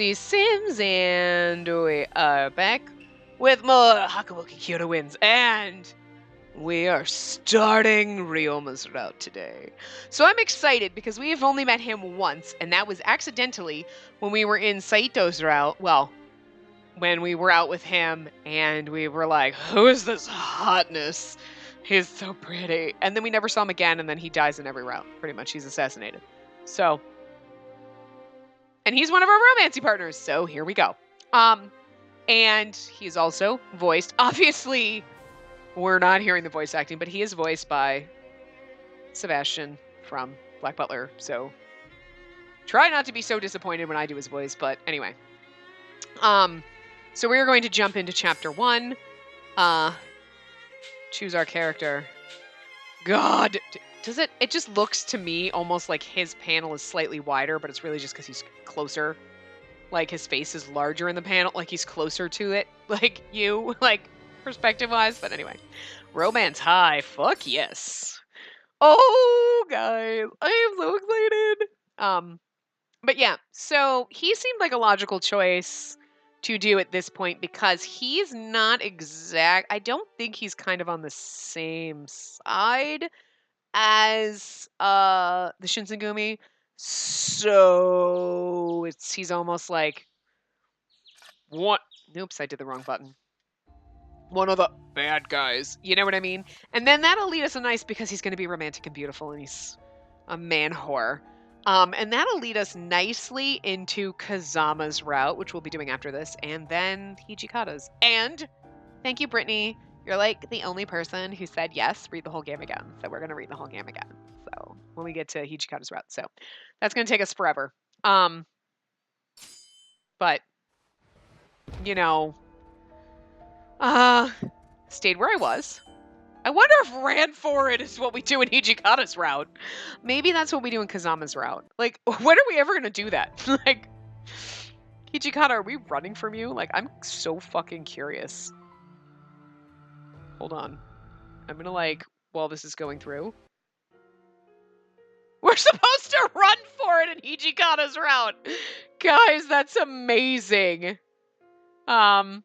Spacey Sims, and we are back with more Hakuoki Kyoto wins, and we are starting Ryoma's route today. So I'm excited because we have only met him once, and that was accidentally when we were in Saito's route. Well, when we were out with him, and we were like, who is this hotness? He's so pretty. And then we never saw him again, and then he dies in every route. Pretty much, he's assassinated. So... and he's one of our romancy partners, so here we go. And he's also voiced, obviously, we're not hearing the voice acting, but he is voiced by Sebastian from Black Butler, so try not to be so disappointed when I do his voice, but anyway. So we're going to jump into chapter 1. Choose our character. God, does it? It just looks to me almost like his panel is slightly wider, but it's really just because he's closer. Like his face is larger in the panel, like he's closer to it, like you, like perspective-wise. But anyway, romance high, fuck yes. Oh, guys, I am so excited. But yeah, so he seemed like a logical choice to do at this point because he's not exact. I don't think he's kind of on the same side as the Shinsengumi, so he's almost like what? Oops, I did the wrong button. One of the bad guys, you know what I mean? And then that'll lead us nice because he's going to be romantic and beautiful, and he's a man whore. And that'll lead us nicely into Kazama's route, which we'll be doing after this, and then Hijikata's. And thank you, Brittany. You're like the only person who said yes, read the whole game again. So we're going to read the whole game again. So when we get to Hijikata's route. So that's going to take us forever. But, you know, stayed where I was. I wonder if ran for it is what we do in Hijikata's route. Maybe that's what we do in Kazama's route. Like, when are we ever going to do that? Like, Hijikata, are we running from you? Like, I'm so fucking curious. Hold on. I'm gonna like, while this is going through. We're supposed to run for it in Hijikata's route. Guys, that's amazing. Hold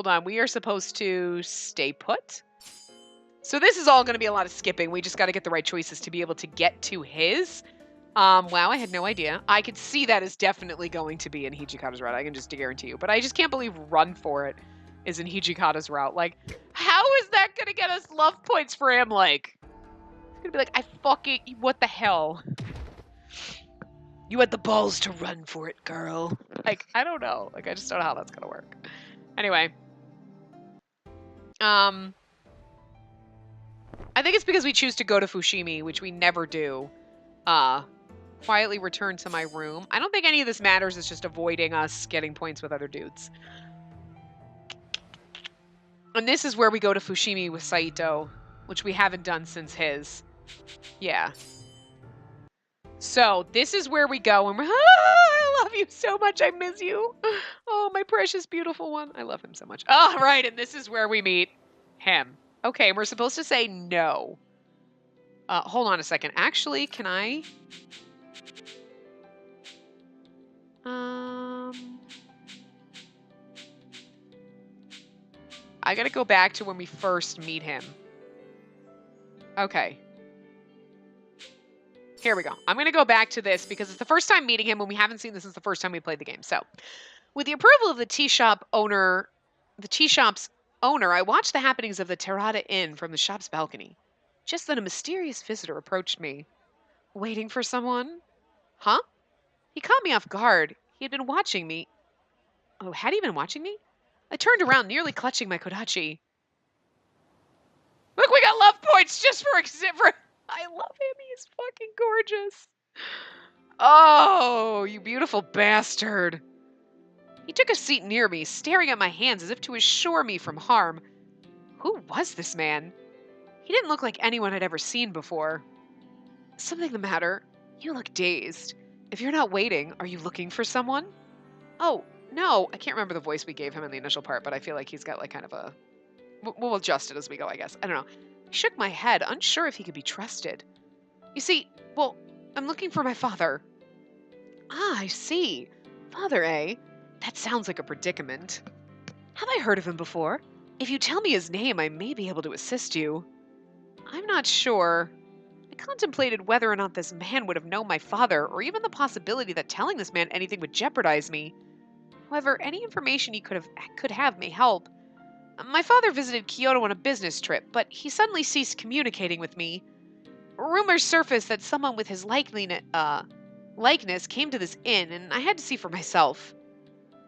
on. We are supposed to stay put. So this is all going to be a lot of skipping. We just got to get the right choices to be able to get to his. Wow, I had no idea. I could see that is definitely going to be in Hijikata's route. I can just guarantee you. But I just can't believe run for it is in Hijikata's route. Like, how is that going to get us love points for him? Like, it's going to be like, I fucking, what the hell? You had the balls to run for it, girl. Like, I don't know. Like, I just don't know how that's going to work. Anyway. I think it's because we choose to go to Fushimi, which we never do. Quietly return to my room. I don't think any of this matters. It's just avoiding us getting points with other dudes. And this is where we go to Fushimi with Saito, which we haven't done since his. Yeah. So this is where we go, and we're, I love you so much. I miss you. Oh, my precious, beautiful one. I love him so much. Oh, right, and this is where we meet him. Okay, we're supposed to say no. Hold on a second. Actually, can I? I gotta go back to when we first meet him. Okay. Here we go. I'm gonna go back to this because it's the first time meeting him, and we haven't seen this since the first time we played the game. So, with the approval of the tea shop's owner, I watched the happenings of the Terada Inn from the shop's balcony. Just then a mysterious visitor approached me. Waiting for someone? Huh? He caught me off guard. He had been watching me. Oh, had he been watching me? I turned around, nearly clutching my kodachi. Look, we got love points just for I love him. He's fucking gorgeous. Oh, you beautiful bastard. He took a seat near me, staring at my hands as if to assure me from harm. Who was this man? He didn't look like anyone I'd ever seen before. Something the matter? You look dazed. If you're not waiting, are you looking for someone? Oh, no. I can't remember the voice we gave him in the initial part, but I feel like he's got like kind of a... We'll adjust it as we go, I guess. I don't know. I shook my head, unsure if he could be trusted. You see, well, I'm looking for my father. Ah, I see. Father, eh? That sounds like a predicament. Have I heard of him before? If you tell me his name, I may be able to assist you. I'm not sure. I contemplated whether or not this man would have known my father, or even the possibility that telling this man anything would jeopardize me. However, any information he could have may help. My father visited Kyoto on a business trip, but he suddenly ceased communicating with me. Rumors surfaced that someone with his likeness came to this inn, and I had to see for myself.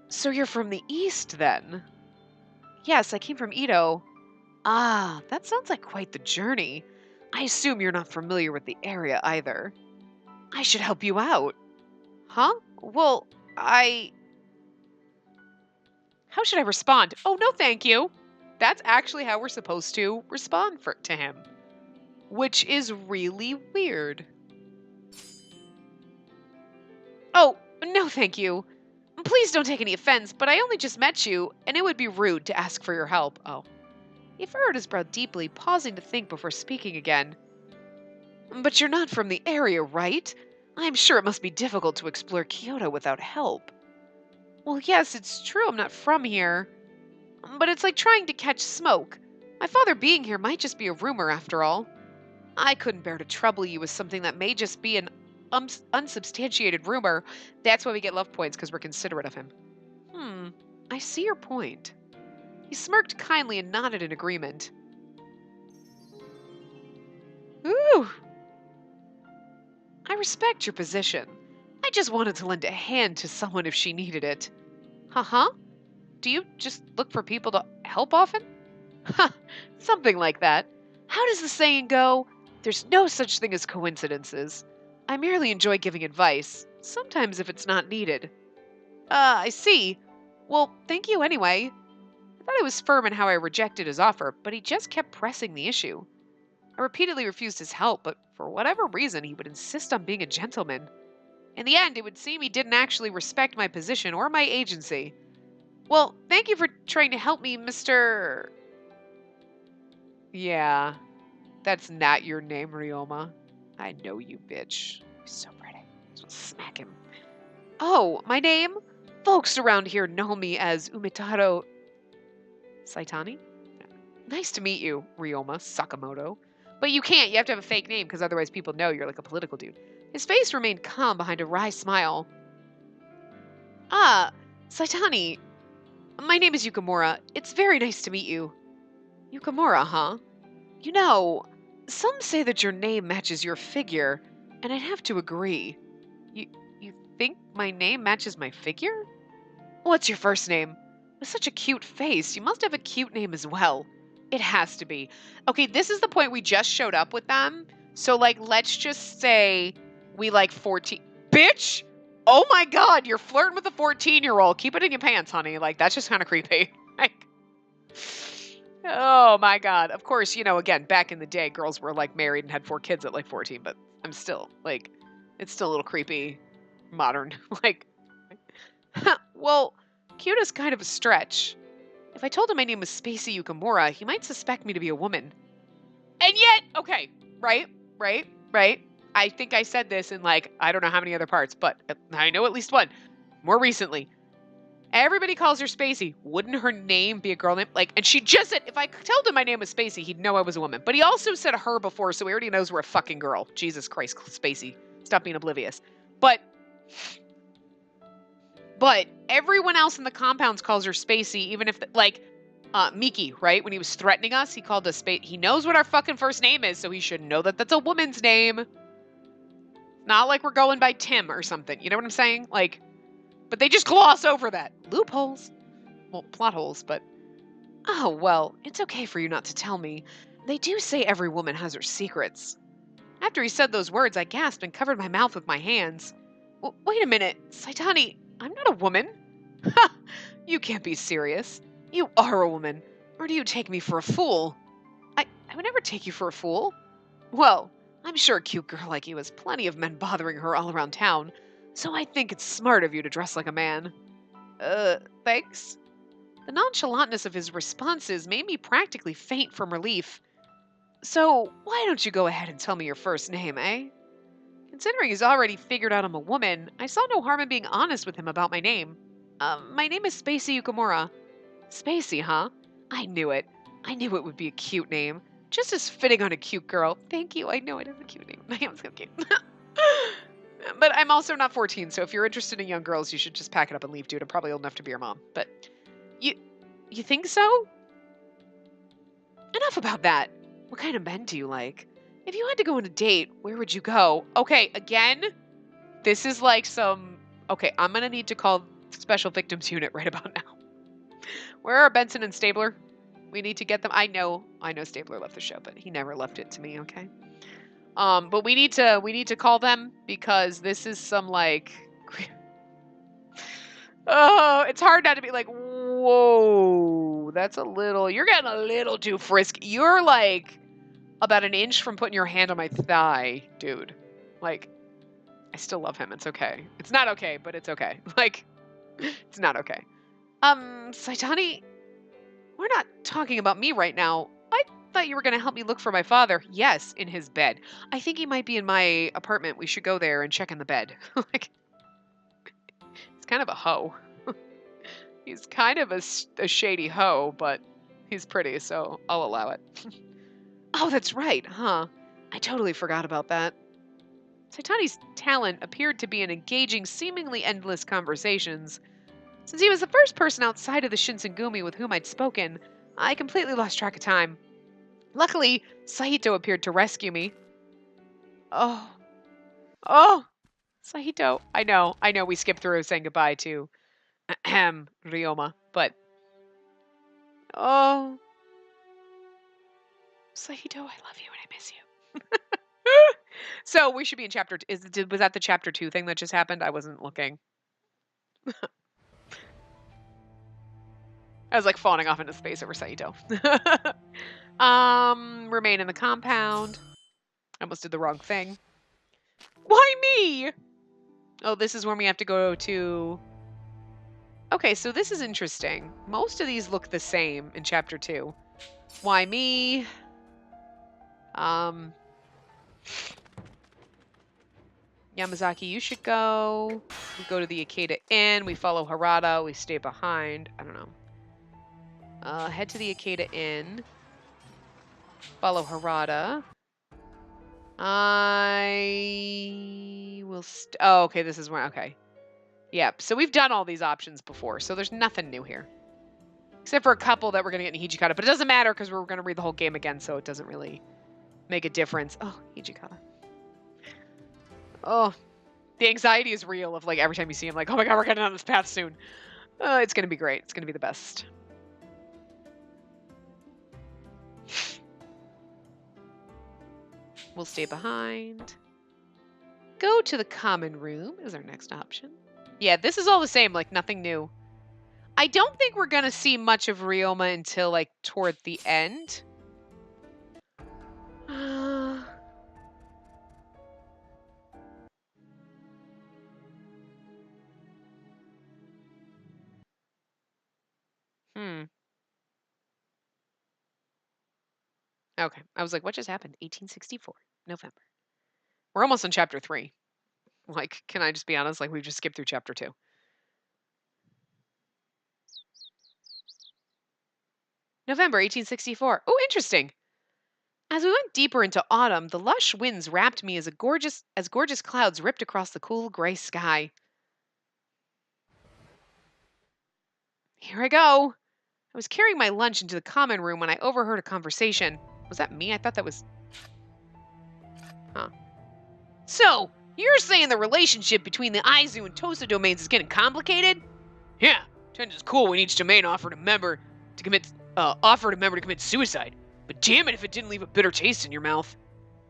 So you're from the east, then? Yes, I came from Edo. Ah, that sounds like quite the journey. I assume you're not familiar with the area either. I should help you out. Huh? Well, How should I respond? Oh, no thank you. That's actually how we're supposed to respond to him. Which is really weird. Oh, no thank you. Please don't take any offense, but I only just met you, and it would be rude to ask for your help. Oh. He furrowed his brow deeply, pausing to think before speaking again. But you're not from the area, right? I'm sure it must be difficult to explore Kyoto without help. Well, yes, it's true I'm not from here. But it's like trying to catch smoke. My father being here might just be a rumor after all. I couldn't bear to trouble you with something that may just be an unsubstantiated rumor. That's why we get love points, because we're considerate of him. I see your point. He smirked kindly and nodded in agreement. Ooh! I respect your position. I just wanted to lend a hand to someone if she needed it. Huh? Do you just look for people to help often? Ha! Something like that. How does the saying go? There's no such thing as coincidences. I merely enjoy giving advice, sometimes if it's not needed. I see. Well, thank you anyway. I thought I was firm in how I rejected his offer, but he just kept pressing the issue. I repeatedly refused his help, but for whatever reason, he would insist on being a gentleman. In the end, it would seem he didn't actually respect my position or my agency. Well, thank you for trying to help me, Mr. Yeah, that's not your name, Ryoma. I know you, bitch. You're so pretty. Just smack him. Oh, my name? Folks around here know me as Umitaro Saitani? Nice to meet you, Ryoma Sakamoto. But you can't. You have to have a fake name, because otherwise people know you're like a political dude. His face remained calm behind a wry smile. Ah, Saitani. My name is Yukamura. It's very nice to meet you. Yukamura, huh? You know, some say that your name matches your figure, and I'd have to agree. You think my name matches my figure? What's your first name? With such a cute face, you must have a cute name as well. It has to be. Okay, this is the point we just showed up with them. So, like, let's just say we like 14. Bitch! Oh my god, you're flirting with a 14-year-old. Keep it in your pants, honey. Like, that's just kind of creepy. Like, oh my god. Of course, you know, again, back in the day, girls were, like, married and had 4 kids at, like, 14. But I'm still, like, it's still a little creepy. Modern. Like, well, cute is kind of a stretch. If I told him my name was Spacey Yukamura, he might suspect me to be a woman. And yet, okay, right. I think I said this in, like, I don't know how many other parts, but I know at least one. More recently. Everybody calls her Spacey. Wouldn't her name be a girl name? Like, and she just said, if I told him my name was Spacey, he'd know I was a woman. But he also said her before, so he already knows we're a fucking girl. Jesus Christ, Spacey. Stop being oblivious. But everyone else in the compounds calls her Spacey, even if, like, Miki, right? When he was threatening us, he called us Spacey. He knows what our fucking first name is, so he should know that that's a woman's name. Not like we're going by Tim or something. You know what I'm saying? Like, but they just gloss over that. Loopholes. Well, plot holes, but... Oh, well, it's okay for you not to tell me. They do say every woman has her secrets. After he said those words, I gasped and covered my mouth with my hands. Wait a minute, Saitani, I'm not a woman. Ha! You can't be serious. You are a woman. Or do you take me for a fool? I would never take you for a fool. Well, I'm sure a cute girl like you has plenty of men bothering her all around town, so I think it's smart of you to dress like a man. Thanks? The nonchalantness of his responses made me practically faint from relief. So, why don't you go ahead and tell me your first name, eh? Considering he's already figured out I'm a woman, I saw no harm in being honest with him about my name. My name is Spacey Yukamura. Spacey, huh? I knew it. I knew it would be a cute name. Just as fitting on a cute girl. Thank you, I know it is a cute name. My name's so cute. But I'm also not 14, so if you're interested in young girls, you should just pack it up and leave, dude. I'm probably old enough to be your mom. But you think so? Enough about that. What kind of men do you like? If you had to go on a date, where would you go? Okay, again, this is like some... Okay, I'm going to need to call Special Victims Unit right about now. Where are Benson and Stabler? We need to get them. I know Stabler left the show, but he never left it to me, okay? But we need to call them because this is some like... Oh, it's hard not to be like, whoa, that's a little... You're getting a little too frisky. You're like... about an inch from putting your hand on my thigh, dude. Like, I still love him. It's okay. It's not okay, but it's okay. Like, it's not okay. Saitani, we're not talking about me right now. I thought you were going to help me look for my father. Yes, in his bed. I think he might be in my apartment. We should go there and check in the bed. Like, he's kind of a hoe. He's kind of a shady hoe, but he's pretty, so I'll allow it. Oh, that's right, huh? I totally forgot about that. Saitani's talent appeared to be in engaging seemingly endless conversations. Since he was the first person outside of the Shinsengumi with whom I'd spoken, I completely lost track of time. Luckily, Saito appeared to rescue me. Oh, Saito. I know, we skipped through saying goodbye to Ryoma, but... Oh... Saito, I love you and I miss you. So we should be in chapter... Was that the chapter 2 thing that just happened? I wasn't looking. I was like fawning off into space over Saito. Remain in the compound. I almost did the wrong thing. Why me? Oh, this is when we have to go to... Okay, so this is interesting. Most of these look the same in chapter 2. Why me? Yamazaki, you should go. We go to the Ikeda Inn. We follow Harada. We stay behind. I don't know. Head to the Ikeda Inn. Follow Harada. I will... Oh, okay. This is where... Okay. Yep. So we've done all these options before. So there's nothing new here. Except for a couple that we're going to get in Hijikata. But it doesn't matter because we're going to read the whole game again. So it doesn't really make a difference. Oh, Hijikata. Oh, the anxiety is real of like every time you see him, like, oh my god, we're getting on this path soon. It's going to be great. It's going to be the best. We'll stay behind. Go to the common room is our next option. Yeah, this is all the same, like nothing new. I don't think we're going to see much of Ryoma until like toward the end. Okay. I was like, what just happened? 1864, November. We're almost on chapter 3. Like, can I just be honest? Like, we've just skipped through chapter 2. November 1864. Oh, interesting. As we went deeper into autumn, the lush winds wrapped me as gorgeous clouds ripped across the cool gray sky. Here I go. I was carrying my lunch into the common room when I overheard a conversation. Was that me? I thought that was... Huh. So, you're saying the relationship between the Aizu and Tosa domains is getting complicated? Yeah. Ten's cool when each domain offered a member to commit suicide. But damn it if it didn't leave a bitter taste in your mouth.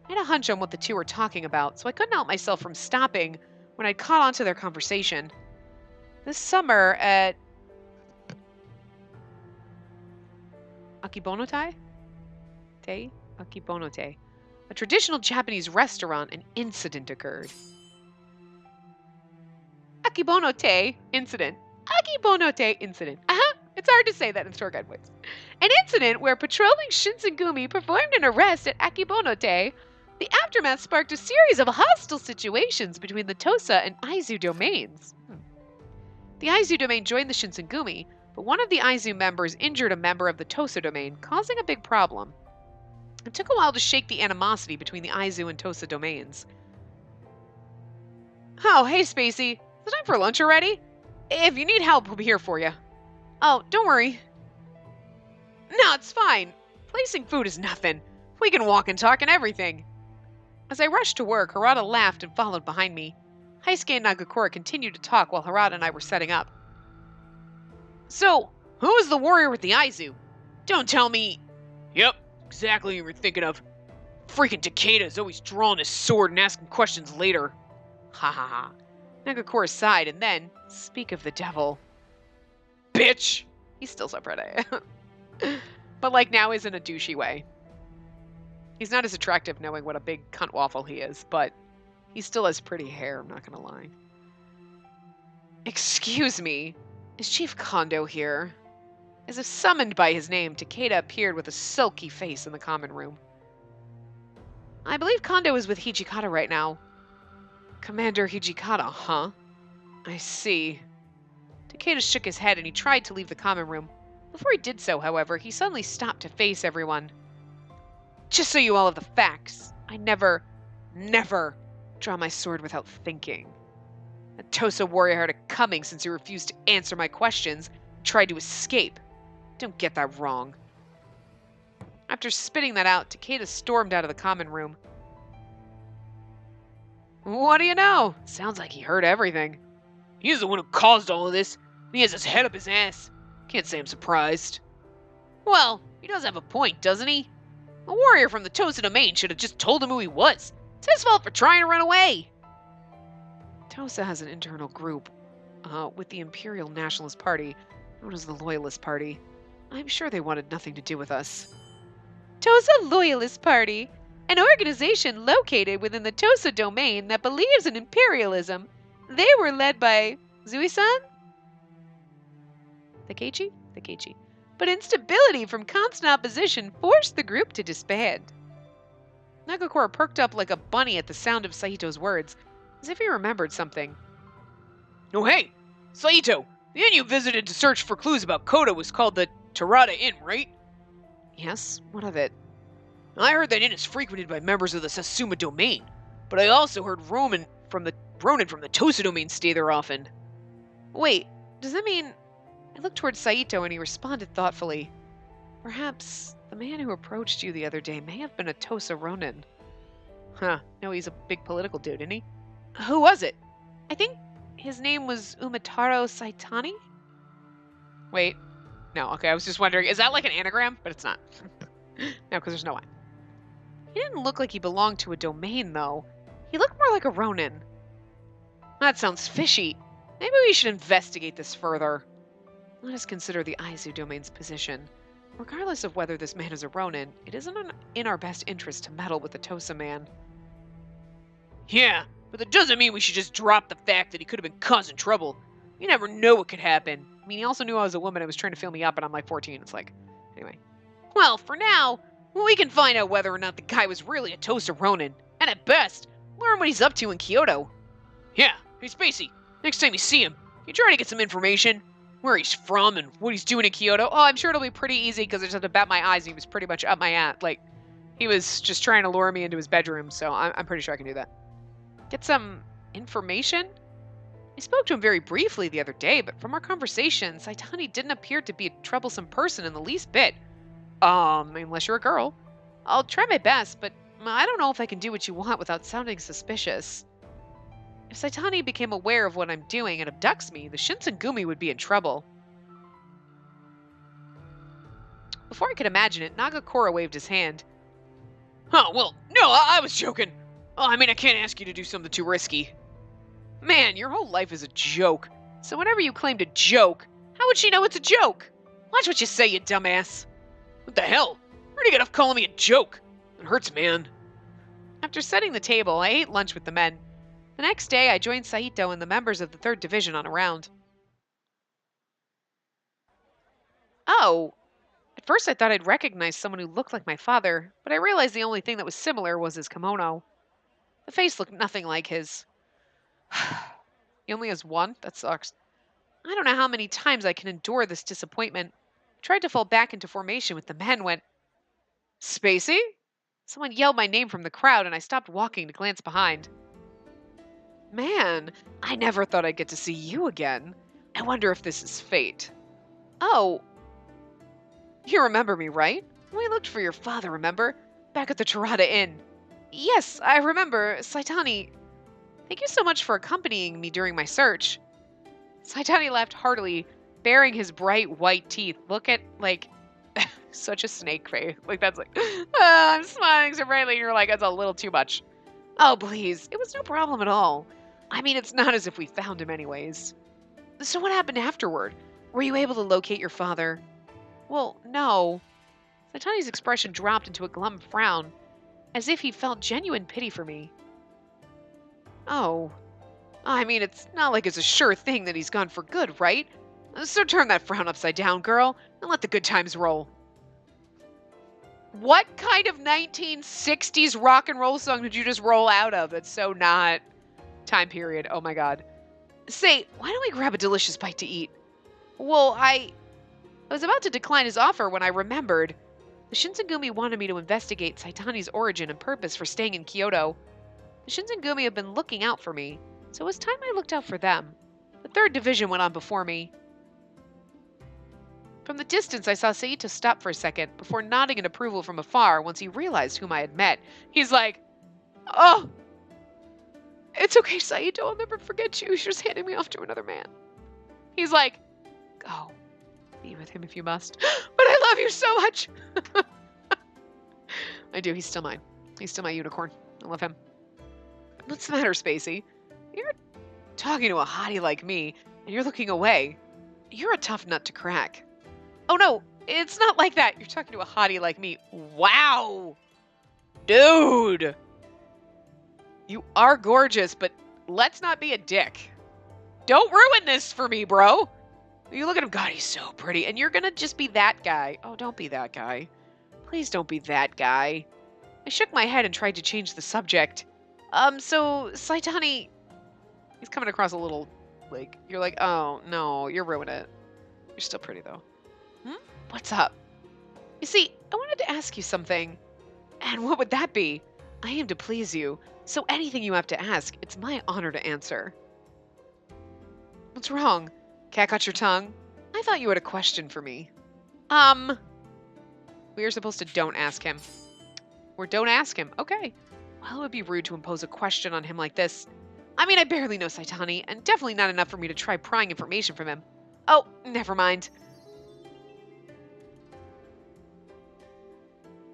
I had a hunch on what the two were talking about, so I couldn't help myself from stopping when I caught on to their conversation. This summer at... Akibonotai? Akibonote. A traditional Japanese restaurant, an incident occurred. Akibonote incident. Akibonote incident. It's hard to say that in tour guide voice. An incident where patrolling Shinsengumi performed an arrest at Akibonote The aftermath sparked a series of hostile situations between the Tosa and Aizu domains. The Aizu domain joined the Shinsengumi, but one of the Aizu members injured a member of the Tosa domain, causing a big problem. It took a while to shake the animosity between the Aizu and Tosa domains. Oh, hey Spacey, is it time for lunch already? If you need help, we'll be here for you. Oh, don't worry. No, it's fine. Placing food is nothing. We can walk and talk and everything. As I rushed to work, Harada laughed and followed behind me. Heisuke and Nagakura continued to talk while Harada and I were setting up. So, who is the warrior with the Aizu? Don't tell me... Yep, exactly what you were thinking of. Freaking Takeda's always drawing his sword and asking questions later. Ha ha ha. Nagakura sighed and then, speak of the devil. Bitch! He's still so pretty. But like now he's in a douchey way. He's not as attractive knowing what a big cunt waffle he is, but he still has pretty hair, I'm not gonna lie. Excuse me, is Chief Kondo here? As if summoned by his name, Takeda appeared with a sulky face in the common room. I believe Kondo is with Hijikata right now. Commander Hijikata, huh? I see. Takeda shook his head and he tried to leave the common room. Before he did so, however, he suddenly stopped to face everyone. Just so you all have the facts, I never draw my sword without thinking. A Tosa warrior had it coming since he refused to answer my questions and tried to escape. Don't get that wrong. After spitting that out, Takeda stormed out of the common room. What do you know? Sounds like he heard everything. He's the one who caused all of this, and he has his head up his ass. Can't say I'm surprised. Well, he does have a point, doesn't he? A warrior from the Tosa domain should have just told him who he was. It's his fault for trying to run away. Tosa has an internal group with the Imperial Nationalist Party, known as the Loyalist Party. I'm sure they wanted nothing to do with us. Tosa Loyalist Party, an organization located within the Tosa domain that believes in imperialism. They were led by Zui-san? Takechi? But instability from constant opposition forced the group to disband. Nagakura perked up like a bunny at the sound of Saito's words, as if he remembered something. Oh hey, Saito! The inn you visited to search for clues about Kyoto was called the Terada Inn, right? Yes, what of it? I heard that inn is frequented by members of the Satsuma domain, but I also heard Ronin from the Tosa domain stay there often. Wait, does that mean... I looked towards Saito and he responded thoughtfully. Perhaps the man who approached you the other day may have been a Tosa Ronin. Huh, no, he's a big political dude, isn't he? Who was it? I think his name was Umataro Saitani? Wait, no, okay, I was just wondering, is that like an anagram? But it's not. No, because there's no one. He didn't look like he belonged to a domain, though. He looked more like a Ronin. That sounds fishy. Maybe we should investigate this further. Let us consider the Aizu domain's position. Regardless of whether this man is a Ronin, it isn't in our best interest to meddle with the Tosa man. Yeah, but that doesn't mean we should just drop the fact that he could have been causing trouble. You never know what could happen. I mean, he also knew I was a woman and was trying to fill me up, and I'm like 14. It's like, anyway. Well, for now, we can find out whether or not the guy was really a Tosa Ronin, and at best, learn what he's up to in Kyoto. Yeah, hey Spacey, next time you see him, you try to get some information. Where he's from and what he's doing in Kyoto. Oh, I'm sure it'll be pretty easy because I just have to bat my eyes and he was pretty much up my ass. Like, he was just trying to lure me into his bedroom, so I'm pretty sure I can do that. Get some information? I spoke to him very briefly the other day, but from our conversation, Saitani didn't appear to be a troublesome person in the least bit. Unless you're a girl. I'll try my best, but I don't know if I can do what you want without sounding suspicious. If Saitani became aware of what I'm doing and abducts me, the Shinsengumi would be in trouble. Before I could imagine it, Nagakura waved his hand. Oh, well, no, I was joking. Oh, I mean, I can't ask you to do something too risky. Man, your whole life is a joke. So whenever you claim to joke, how would she know it's a joke? Watch what you say, you dumbass. What the hell? I already got off calling me a joke. It hurts, man. After setting the table, I ate lunch with the men. The next day, I joined Saito and the members of the 3rd Division on a round. Oh. At first I thought I'd recognize someone who looked like my father, but I realized the only thing that was similar was his kimono. The face looked nothing like his. He only has one? That sucks. I don't know how many times I can endure this disappointment. I tried to fall back into formation when the man went, Spacey? Someone yelled my name from the crowd, and I stopped walking to glance behind. Man, I never thought I'd get to see you again. I wonder if this is fate. Oh, you remember me, right? We looked for your father, remember? Back at the Tirada Inn. Yes, I remember. Saitani, thank you so much for accompanying me during my search. Saitani laughed heartily, baring his bright white teeth. Look at, like, such a snake face. Like, that's like, I'm smiling so brightly, and you're like, that's a little too much. Oh, please. It was no problem at all. I mean, it's not as if we found him anyways. So what happened afterward? Were you able to locate your father? Well, no. Saitani's expression dropped into a glum frown, as if he felt genuine pity for me. Oh. I mean, it's not like it's a sure thing that he's gone for good, right? So turn that frown upside down, girl, and let the good times roll. What kind of 1960s rock and roll song did you just roll out of? It's so not time period. Oh my god. Say, why don't we grab a delicious bite to eat? Well, I was about to decline his offer when I remembered. The Shinsengumi wanted me to investigate Saitani's origin and purpose for staying in Kyoto. The Shinsengumi have been looking out for me, so it was time I looked out for them. The 3rd Division went on before me. From the distance, I saw Saito stop for a second before nodding in approval from afar once he realized whom I had met. He's like, oh, it's okay, Saito. I'll never forget you. You're just handing me off to another man. He's like, go. Be with him if you must. But I love you so much. I do. He's still mine. He's still my unicorn. I love him. What's the matter, Spacey? You're talking to a hottie like me, and you're looking away. You're a tough nut to crack. Oh no, it's not like that. You're talking to a hottie like me. Wow. Dude. You are gorgeous, but let's not be a dick. Don't ruin this for me, bro. You look at him. God, he's so pretty. And you're going to just be that guy. Oh, don't be that guy. Please don't be that guy. I shook my head and tried to change the subject. So, Saitani... He's coming across a little, like... You're like, oh, no, you're ruining it. You're still pretty, though. What's up? You see, I wanted to ask you something. And what would that be? I aim to please you, so anything you have to ask, it's my honor to answer. What's wrong? Cat got your tongue? I thought you had a question for me. We are supposed to don't ask him. Or don't ask him. Okay. Well, it would be rude to impose a question on him like this. I mean, I barely know Saitani, and definitely not enough for me to try prying information from him. Oh, never mind.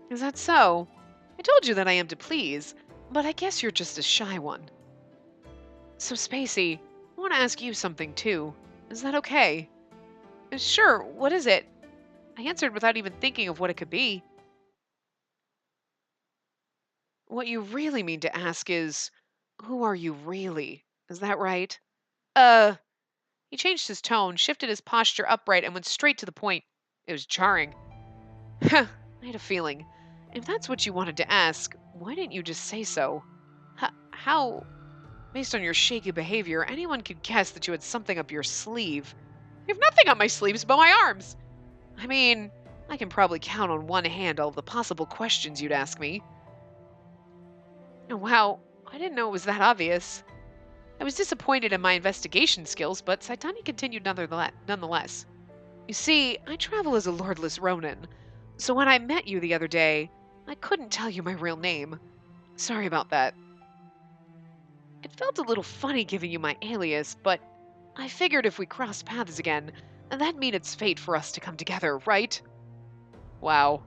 Is that so? I told you that I am to please, but I guess you're just a shy one. So, Spacey, I want to ask you something, too. Is that okay? Sure, what is it? I answered without even thinking of what it could be. What you really mean to ask is, who are you really? Is that right? He changed his tone, shifted his posture upright, and went straight to the point. It was jarring. I had a feeling. If that's what you wanted to ask, why didn't you just say so? How, based on your shaky behavior, anyone could guess that you had something up your sleeve? I have nothing up my sleeves but my arms. I mean, I can probably count on one hand all of the possible questions you'd ask me. Oh, wow, I didn't know it was that obvious. I was disappointed in my investigation skills, but Saitani continued nonetheless. You see, I travel as a lordless Ronin, so when I met you the other day, I couldn't tell you my real name. Sorry about that. It felt a little funny giving you my alias, but I figured if we crossed paths again, that'd mean it's fate for us to come together, right? Wow.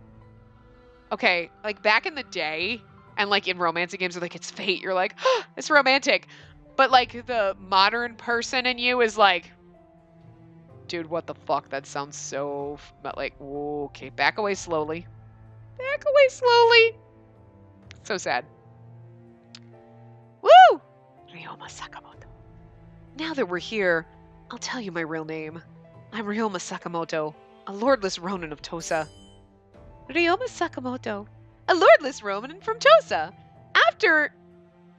Okay, like back in the day, and like in romantic games, like it's fate, you're like, oh, it's romantic. But like the modern person in you is like, dude, what the fuck? That sounds so, like, okay, back away slowly. Back away slowly. So sad. Woo! Ryoma Sakamoto. Now that we're here, I'll tell you my real name. I'm Ryoma Sakamoto, a lordless Ronin of Tosa. Ryoma Sakamoto, a lordless Roman from Tosa. After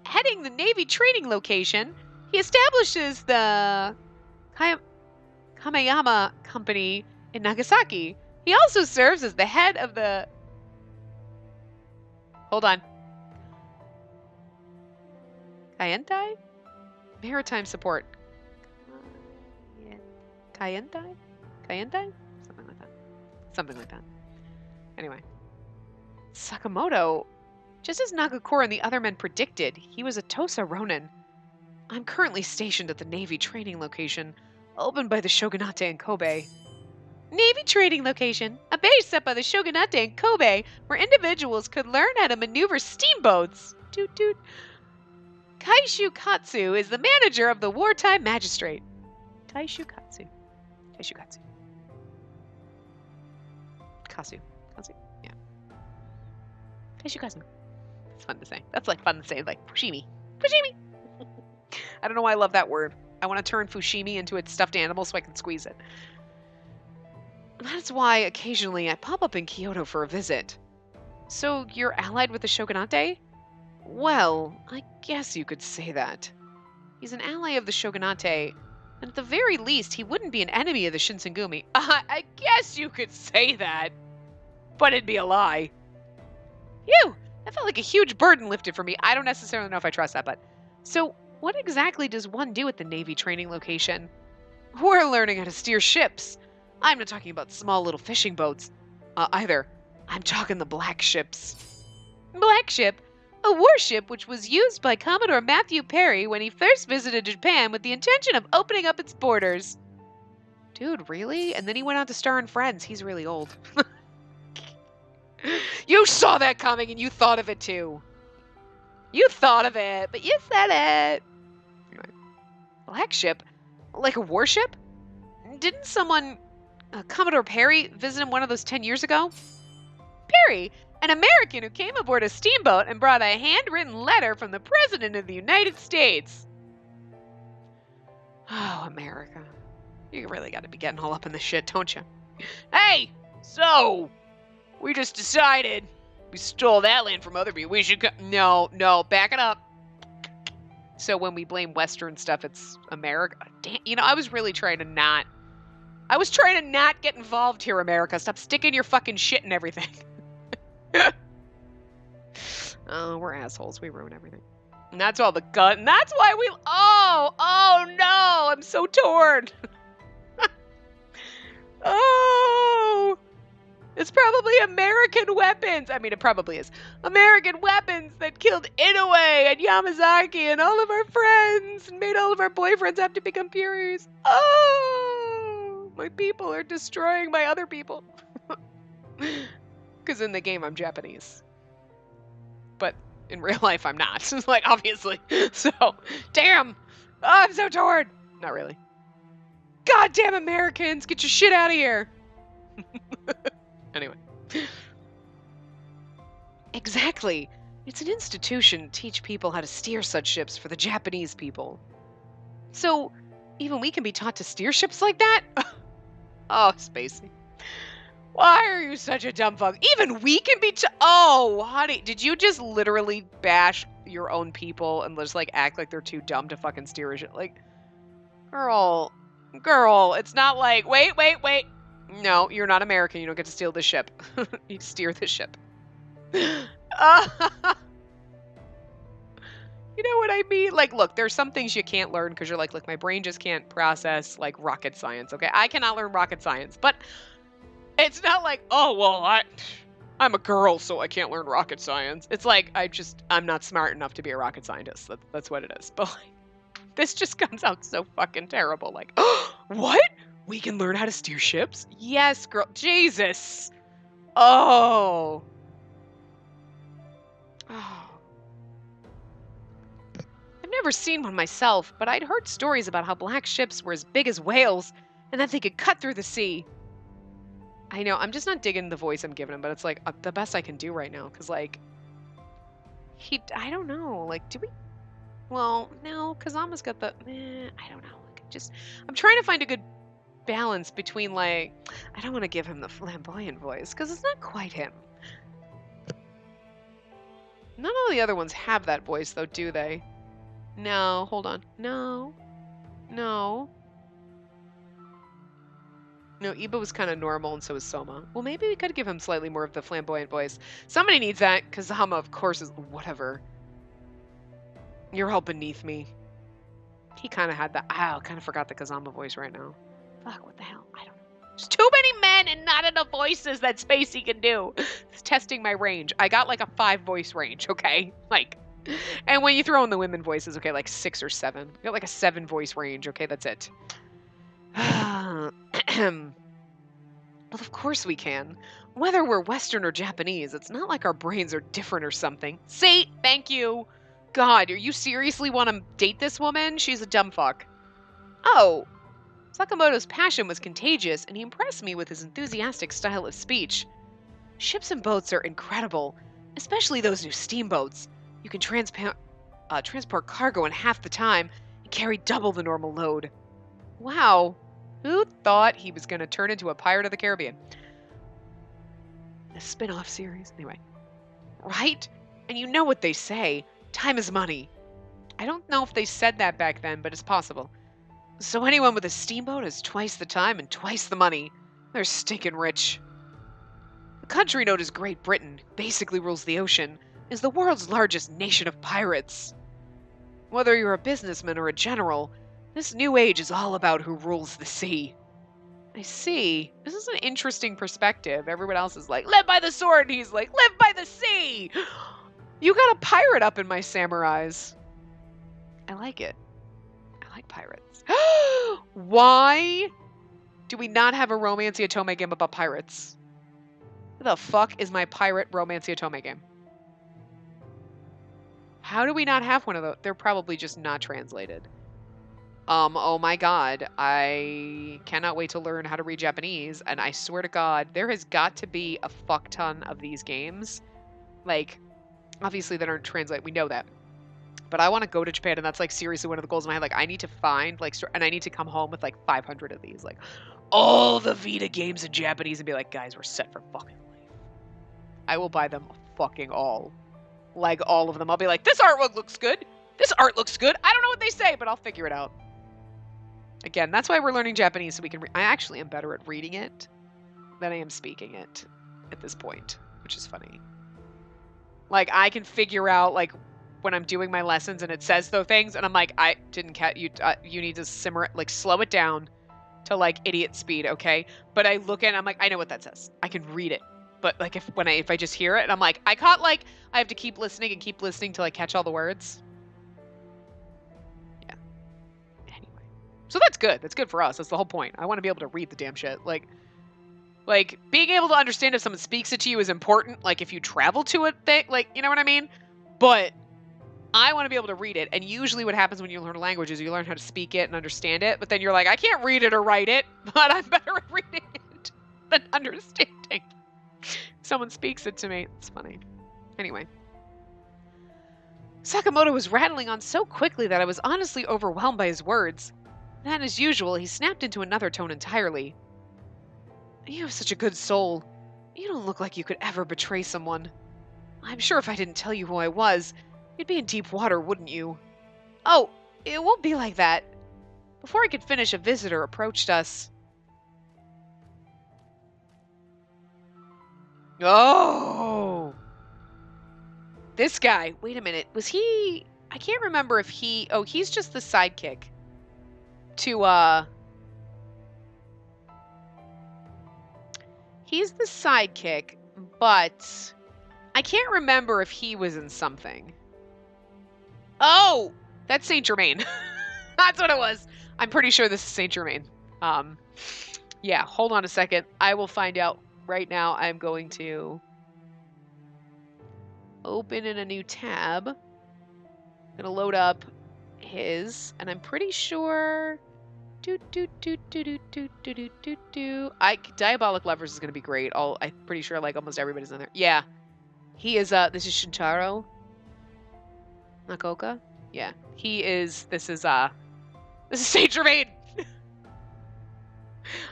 heading the Navy training location, he establishes the Kameyama Company in Nagasaki. He also serves as the head of the... Hold on. Kayentai? Maritime Support. Kayentai? Kayentai? Something like that. Something like that. Anyway. Sakamoto, just as Nagakura and the other men predicted, he was a Tosa Ronin. I'm currently stationed at the Navy training location, opened by the Shogunate in Kobe. Navy training location, a base set by the Shogunate in Kobe, where individuals could learn how to maneuver steamboats. Toot toot. Kaishu Katsu is the manager of the wartime magistrate. Kaishu Katsu. Kaishu Katsu. Kasu. Kasu? Yeah. Kaishu Katsu. It's fun to say. That's like fun to say, like fushimi. Fushimi! I don't know why I love that word. I want to turn fushimi into its stuffed animal so I can squeeze it. That's why occasionally I pop up in Kyoto for a visit. So you're allied with the Shogunate? Well, I guess you could say that. He's an ally of the Shogunate, and at the very least, he wouldn't be an enemy of the Shinsengumi. I guess you could say that, but it'd be a lie. Phew! That felt like a huge burden lifted from me. I don't necessarily know if I trust that, but... So, what exactly does one do at the Navy training location? We're learning how to steer ships. I'm not talking about small little fishing boats. Either. I'm talking the black ships. Black ship? A warship which was used by Commodore Matthew Perry when he first visited Japan with the intention of opening up its borders. Dude, really? And then he went on to star in Friends. He's really old. You saw that coming and you thought of it too. You thought of it, but you said it. Anyway. Black ship? Like a warship? Didn't someone... Commodore Perry visited one of those 10 years ago? Perry, an American who came aboard a steamboat and brought a handwritten letter from the President of the United States. Oh, America. You really got to be getting all up in this shit, don't you? Hey, so, we just decided we stole that land from other people. We should No, back it up. So when we blame Western stuff, it's America. Damn, you know, I was trying to not get involved here, America. Stop sticking your fucking shit in everything. Oh, we're assholes. We ruin everything. And that's all the gut. And that's why we... Oh, no. I'm so torn. Oh. It's probably American weapons. I mean, it probably is. American weapons that killed Inoue and Yamazaki and all of our friends and made all of our boyfriends have to become Furies. Oh. My people are destroying my other people. Because in the game, I'm Japanese. But in real life, I'm not. Like, obviously. So, damn. Oh, I'm so torn. Not really. Goddamn Americans, get your shit out of here. Anyway. Exactly. It's an institution to teach people how to steer such ships for the Japanese people. So, even we can be taught to steer ships like that? Oh, Spacey. Why are you such a dumb fuck? Even we can be Oh, honey, did you just literally bash your own people and just, like, act like they're too dumb to fucking steer a ship? Like, girl, it's not like, wait. No, you're not American. You don't get to steal the ship. You steer the ship. You know what I mean? Like, look, there's some things you can't learn because you're like, look, my brain just can't process, like, rocket science, okay? I cannot learn rocket science, but it's not like, oh, well, I'm a girl, so I can't learn rocket science. It's like, I'm not smart enough to be a rocket scientist. That's what it is. But, like, this just comes out so fucking terrible. Like, oh, what? We can learn how to steer ships? Yes, girl. Jesus. Oh. I've never seen one myself, but I'd heard stories about how black ships were as big as whales and that they could cut through the sea. I know, I'm just not digging the voice I'm giving him, but it's like the best I can do right now, because, like, I don't know, like, do we? Well, no, Kazama's got the, I don't know, like, I'm trying to find a good balance between, like, I don't want to give him the flamboyant voice, because it's not quite him. None of the other ones have that voice, though, do they? No, hold on. No. No. No, Iba was kind of normal, and so was Soma. Well, maybe we could give him slightly more of the flamboyant voice. Somebody needs that. Kazama, of course, is... Whatever. You're all beneath me. He kind of had that... I kind of forgot the Kazama voice right now. Fuck, what the hell? I don't know. There's too many men and not enough voices that Spacey can do. It's testing my range. I got like a 5-voice range, okay? Like... And when you throw in the women voices, okay, like 6 or 7. You got like a 7-voice range, okay? That's it. Well, of course we can. Whether we're Western or Japanese, it's not like our brains are different or something. See? Thank you. God, you seriously want to date this woman? She's a dumb fuck. Oh. Sakamoto's passion was contagious, and he impressed me with his enthusiastic style of speech. Ships and boats are incredible, especially those new steamboats. You can transport cargo in half the time and carry double the normal load. Wow. Who thought he was going to turn into a Pirate of the Caribbean? A spin-off series. Anyway. Right? And you know what they say. Time is money. I don't know if they said that back then, but it's possible. So anyone with a steamboat has twice the time and twice the money. They're stinking rich. The country known as Great Britain basically rules the ocean, is the world's largest nation of pirates. Whether you're a businessman or a general, this new age is all about who rules the sea. I see. This is an interesting perspective. Everyone else is like, live by the sword, and he's like, live by the sea! You got a pirate up in my samurais. I like it. I like pirates. Why do we not have a Romance Otome game about pirates? Who the fuck is my pirate Romance Otome game? How do we not have one of those? They're probably just not translated. Oh my god, I cannot wait to learn how to read Japanese, and I swear to god, there has got to be a fuck ton of these games. Like, obviously they aren't translated, we know that. But I want to go to Japan, and that's like seriously one of the goals in my head. Like, I need to find, like, and I need to come home with like 500 of these. Like, all the Vita games in Japanese and be like, guys, we're set for fucking life. I will buy them fucking all. Like, all of them. I'll be like, this artwork looks good. This art looks good. I don't know what they say, but I'll figure it out. Again, that's why we're learning Japanese, so we can... I actually am better at reading it than I am speaking it at this point, which is funny. Like, I can figure out, like, when I'm doing my lessons and it says those things, and I'm like, I didn't catch you. You need to simmer it, like, slow it down to, like, idiot speed, okay? But I look at it and I'm like, I know what that says. I can read it. But, like, if I just hear it, and I'm like, I caught, like, I have to keep listening till I catch all the words. So that's good. That's good for us. That's the whole point. I want to be able to read the damn shit. Like being able to understand if someone speaks it to you is important. Like, if you travel to it, like, you know what I mean? But I want to be able to read it. And usually what happens when you learn a language is you learn how to speak it and understand it. But then you're like, I can't read it or write it, but I'm better at reading it than understanding. Someone speaks it to me. It's funny. Anyway. Sakamoto was rattling on so quickly that I was honestly overwhelmed by his words. Then, as usual, he snapped into another tone entirely. You have such a good soul. You don't look like you could ever betray someone. I'm sure if I didn't tell you who I was, you'd be in deep water, wouldn't you? Oh, it won't be like that. Before I could finish, a visitor approached us. Oh! This guy. Wait a minute. Was he... I can't remember if he... Oh, he's just the sidekick. He's the sidekick, but I can't remember if he was in something. Oh, that's Saint Germain. That's what it was. I'm pretty sure this is Saint Germain. Yeah, hold on a second. I will find out right now. I'm going to open in a new tab. I'm gonna load up his, and I'm pretty sure... Diabolic Lovers is gonna be great. I'm pretty sure like almost everybody's in there. Yeah. He is this is Shintaro Nakoka? Yeah. This is Saint Germain.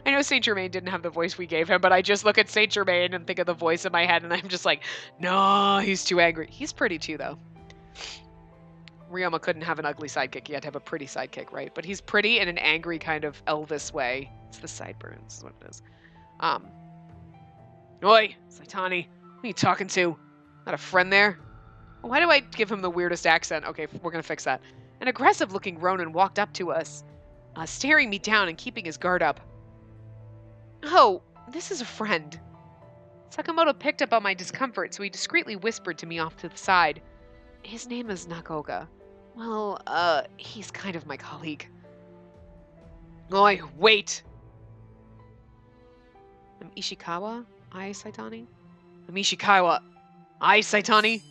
I know Saint Germain didn't have the voice we gave him, but I just look at Saint Germain and think of the voice in my head, and I'm just like, no, he's too angry. He's pretty too, though. Ryoma couldn't have an ugly sidekick. He had to have a pretty sidekick, right? But he's pretty in an angry kind of Elvis way. It's the sideburns, is what it is. Oi, Saitani, who are you talking to? Not a friend there? Why do I give him the weirdest accent? Okay, we're gonna fix that. An aggressive-looking Ronin walked up to us, staring me down and keeping his guard up. Oh, this is a friend. Sakamoto picked up on my discomfort, so he discreetly whispered to me off to the side. His name is Nakoga. Well, he's kind of my colleague. Oi, wait! I'm Ishikawa? Ai Saitani? I'm Ishikawa. Ai Saitani?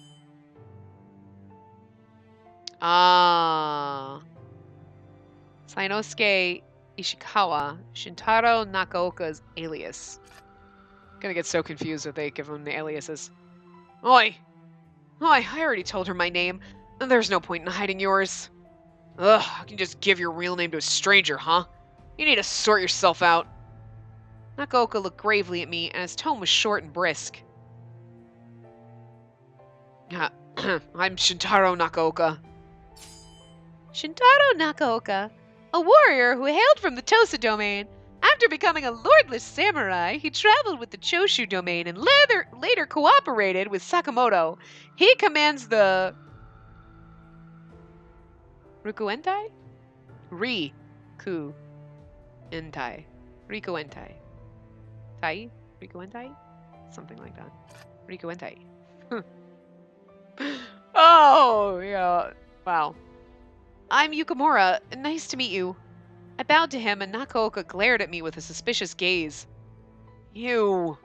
Sainosuke Ishikawa, Shintaro Nakaoka's alias. Gonna get so confused if they give him the aliases. Oi! Oi, I already told her my name. There's no point in hiding yours. Ugh, I can just give your real name to a stranger, huh? You need to sort yourself out. Nakaoka looked gravely at me, and his tone was short and brisk. I'm Shintaro Nakaoka. Shintaro Nakaoka, a warrior who hailed from the Tosa domain. After becoming a lordless samurai, he traveled with the Choshu domain and later cooperated with Sakamoto. He commands the Rikuentai? Rikuentai. Rikuentai. Tai? Rikuentai? Something like that. Rikuentai. Oh, yeah. Wow. I'm Yukimura. Nice to meet you. I bowed to him, and Nakaoka glared at me with a suspicious gaze. You...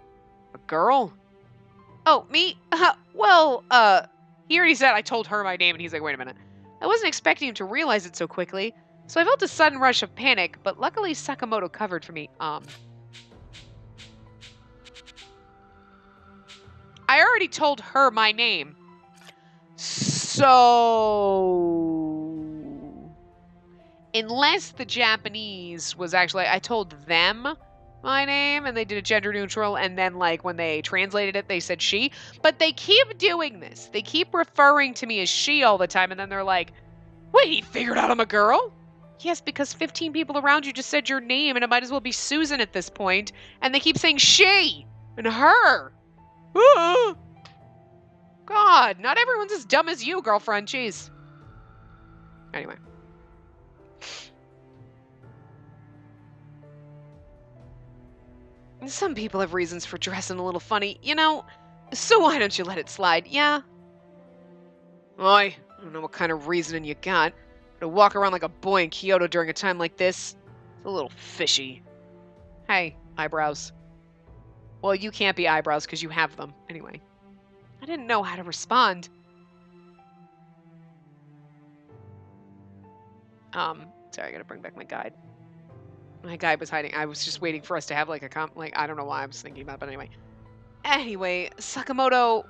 a girl? Oh, me? Well, he already said I told her my name, and he's like, wait a minute. I wasn't expecting him to realize it so quickly, so I felt a sudden rush of panic, but luckily Sakamoto covered for me. I already told her my name. So... unless the Japanese was actually... I told them my name, and they did a gender neutral, and then, like, when they translated it, they said she. But they keep doing this. They keep referring to me as she all the time, and then they're like, wait, he figured out I'm a girl? Yes, because 15 people around you just said your name, and it might as well be Susan at this point, and they keep saying she and her. Ah! God, not everyone's as dumb as you, girlfriend. Jeez. Anyway. Some people have reasons for dressing a little funny, you know, so why don't you let it slide, yeah? I don't know what kind of reasoning you got, but to walk around like a boy in Kyoto during a time like this, it's a little fishy. Hey, eyebrows. Well, you can't be eyebrows because you have them. Anyway. I didn't know how to respond. Sorry, I gotta bring back my guide. My guide was hiding. I was just waiting for us to have like a I don't know why I was thinking about it, but anyway. Anyway, Sakamoto.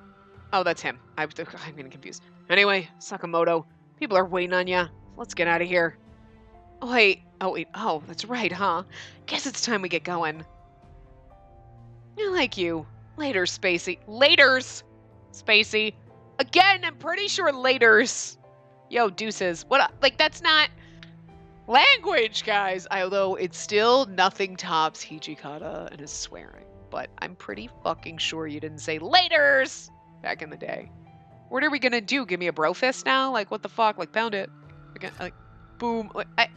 Oh, that's him. I'm getting confused. Anyway, Sakamoto, people are waiting on you. Let's get out of here. Oh, wait. Oh, wait. Oh, that's right, huh? Guess it's time we get going. I like you. Later, Spacey. Laters! Spacey. Again, I'm pretty sure laters. Yo, deuces. What? Like, that's not language, guys. Although it's still nothing tops Hijikata and his swearing. But I'm pretty fucking sure you didn't say laters back in the day. What are we gonna do? Give me a bro fist now? Like, what the fuck? Like, pound it. Again, like, boom. Like,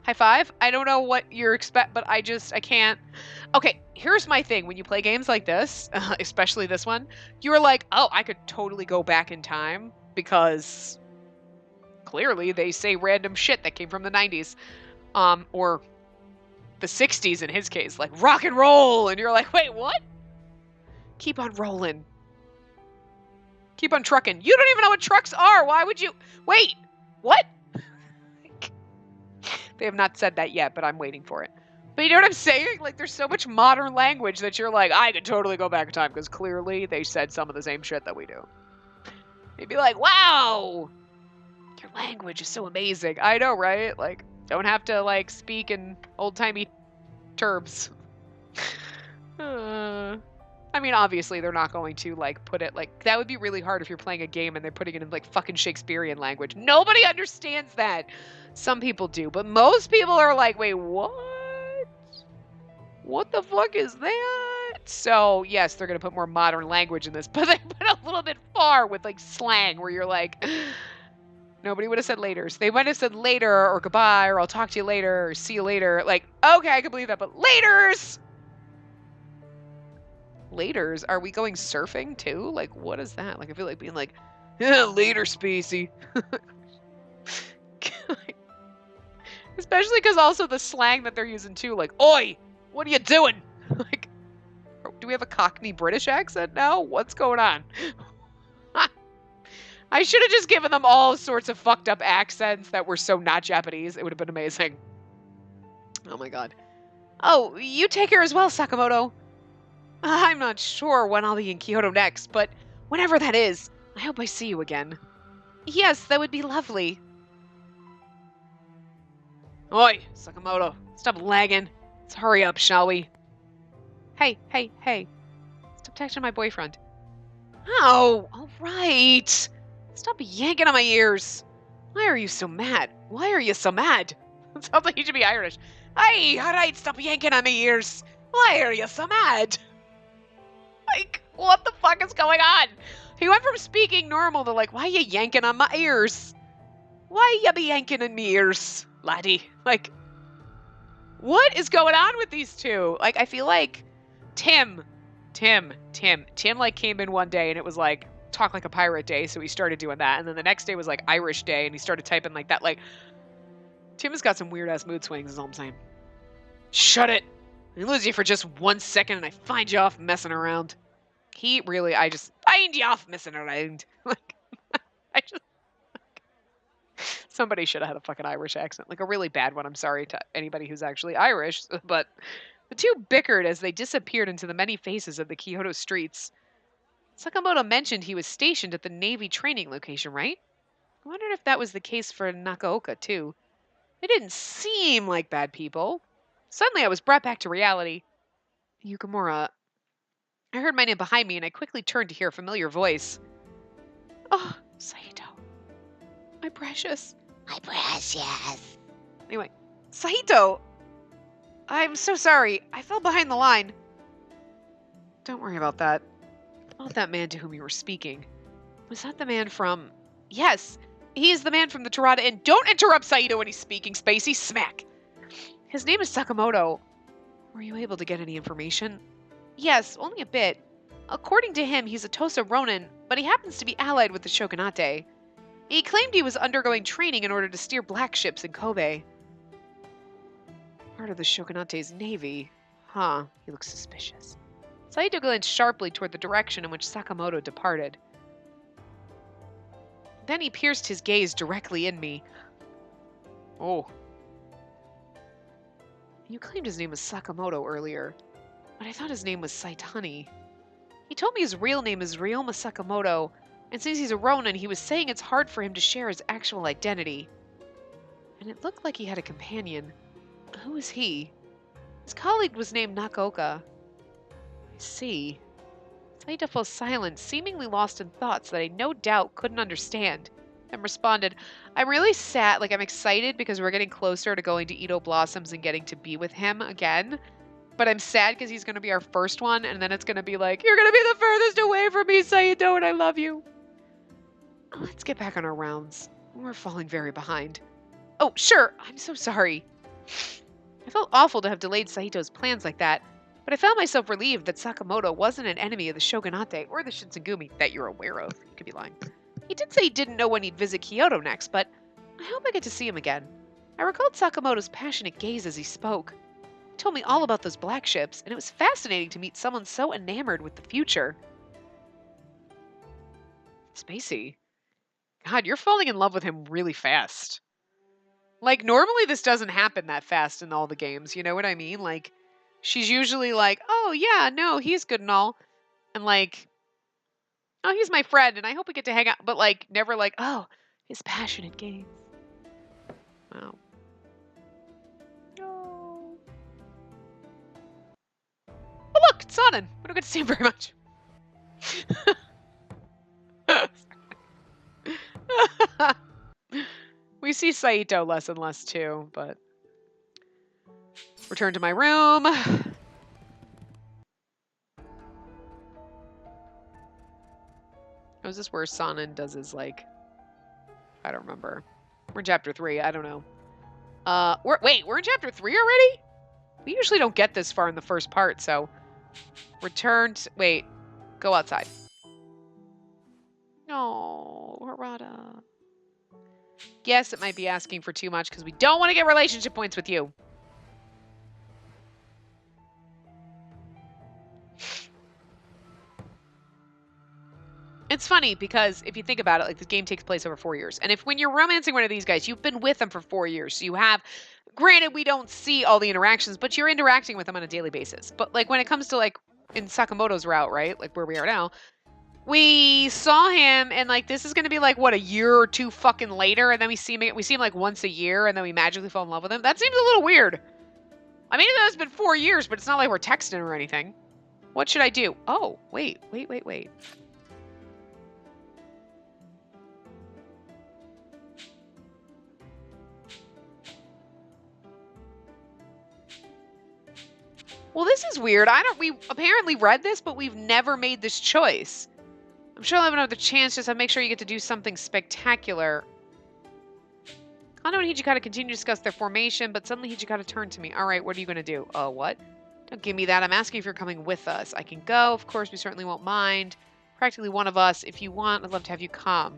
high five? I don't know what you're but I can't. Okay, here's my thing. When you play games like this, especially this one, you're like, oh, I could totally go back in time because clearly they say random shit that came from the 90s. Or the 60s in his case, like rock and roll. And you're like, wait, what? Keep on rolling. Keep on trucking. You don't even know what trucks are. Why would you? Wait, what? They have not said that yet, but I'm waiting for it. But you know what I'm saying? Like, there's so much modern language that you're like, I could totally go back in time because clearly they said some of the same shit that we do. You'd be like, wow, your language is so amazing. I know, right? Like, don't have to, like, speak in old-timey terms. I mean, obviously, they're not going to, like, put it, like, that would be really hard if you're playing a game and they're putting it in, like, fucking Shakespearean language. Nobody understands that. Some people do, but most people are like, wait, what? What the fuck is that? So, yes, they're going to put more modern language in this, but they put a little bit far with, like, slang where you're like, nobody would have said laters. They might have said later or goodbye or I'll talk to you later or see you later. Like, okay, I can believe that, but laters! Laters? Are we going surfing too? Like, what is that? Like, I feel like being like, yeah, later, Spacey. Especially because also the slang that they're using too, like, oi, what are you doing? Like, do we have a Cockney British accent now? What's going on? I should have just given them all sorts of fucked up accents that were so not Japanese. It would have been amazing. Oh my god. Oh, you take care as well, Sakamoto. I'm not sure when I'll be in Kyoto next, but whenever that is, I hope I see you again. Yes, that would be lovely. Oi, Sakamoto, stop lagging. Let's hurry up, shall we? Hey, hey, hey. Stop texting my boyfriend. Oh, all right. Stop yanking on my ears. Why are you so mad? Why are you so mad? It sounds like you should be Irish. Hey, all right, stop yanking on my ears. Why are you so mad? Like, what the fuck is going on? He went from speaking normal to like, why are you yanking on my ears? Why you be yanking on me ears, laddie? Like, what is going on with these two? Like, I feel like Tim, like came in one day and it was like, talk like a pirate day, so he started doing that. And then the next day was like Irish day and he started typing like that. Like, Tim has got some weird ass mood swings is all I'm saying. Shut it. I lose you for just 1 second and I find you off messing around. He really, I just find you off messing around. Like, I just, somebody should have had a fucking Irish accent. Like a really bad one. I'm sorry to anybody who's actually Irish, but the two bickered as they disappeared into the many faces of the Kyoto streets. Sakamoto mentioned he was stationed at the Navy training location, right? I wondered if that was the case for Nakaoka, too. They didn't seem like bad people. Suddenly I was brought back to reality. Yukimura. I heard my name behind me and I quickly turned to hear a familiar voice. Oh, Saito. My precious. My precious. Anyway, Saito! I'm so sorry. I fell behind the line. Don't worry about that. About that man to whom you were speaking. Was that the man from... Yes, he's the man from the Terada Inn. Don't interrupt Saito when he's speaking, Spacey. Smack. His name is Sakamoto. Were you able to get any information? Yes, only a bit. According to him, he's a Tosa Ronin, but he happens to be allied with the Shogunate. He claimed he was undergoing training in order to steer black ships in Kobe. Part of the Shogunate's navy. Huh, he looks suspicious. Saito glanced sharply toward the direction in which Sakamoto departed. Then he pierced his gaze directly in me. Oh. You claimed his name was Sakamoto earlier, but I thought his name was Saitani. He told me his real name is Ryoma Sakamoto, and since he's a Ronin, he was saying it's hard for him to share his actual identity. And it looked like he had a companion. Who is he? His colleague was named Nakaoka. I see. Saito fell silent, seemingly lost in thoughts that I no doubt couldn't understand, and responded, I'm really sad, like I'm excited because we're getting closer to going to Edo Blossoms and getting to be with him again. But I'm sad because he's going to be our first one, and then it's going to be like, you're going to be the furthest away from me, Saito, and I love you. Let's get back on our rounds. We're falling very behind. Oh, sure, I'm so sorry. I felt awful to have delayed Saito's plans like that, but I found myself relieved that Sakamoto wasn't an enemy of the Shogunate or the Shinsengumi that you're aware of. You could be lying. He did say he didn't know when he'd visit Kyoto next, but I hope I get to see him again. I recalled Sakamoto's passionate gaze as he spoke. He told me all about those black ships, and it was fascinating to meet someone so enamored with the future. Spacey. God, you're falling in love with him really fast. Like, normally this doesn't happen that fast in all the games, you know what I mean? Like, she's usually like, oh, yeah, no, he's good and all. And like, oh, he's my friend, and I hope we get to hang out. But like, never like, oh, his passionate gaze. Wow. No. Sonnen. We don't get to see him very much. We see Saito less and less too, but... Return to my room. Oh, is this where Sonnen does his, like... I don't remember. We're in chapter 3. I don't know. Wait, we're in chapter 3 already? We usually don't get this far in the first part, so... Wait. Go outside. No, Harada. Yes, it might be asking for too much because we don't want to get relationship points with you. It's funny because if you think about it, like, the game takes place over 4 years. And if when you're romancing one of these guys, you've been with them for 4 years. So you have, granted, we don't see all the interactions, but you're interacting with them on a daily basis. But like when it comes to like in Sakamoto's route, right? Like where we are now, we saw him and like this is going to be like what, a year or two fucking later. And then we see him like once a year and then we magically fall in love with him. That seems a little weird. I mean, it's been 4 years, but it's not like we're texting or anything. What should I do? Oh, wait. Well, this is weird. We apparently read this, but we've never made this choice. I'm sure I'll have another chance just to make sure you get to do something spectacular. Kondo and Hijikata continue to discuss their formation, but suddenly Hijikata turned to me. All right, what are you going to do? What? Don't give me that. I'm asking if you're coming with us. I can go. Of course, we certainly won't mind. Practically one of us. If you want, I'd love to have you come.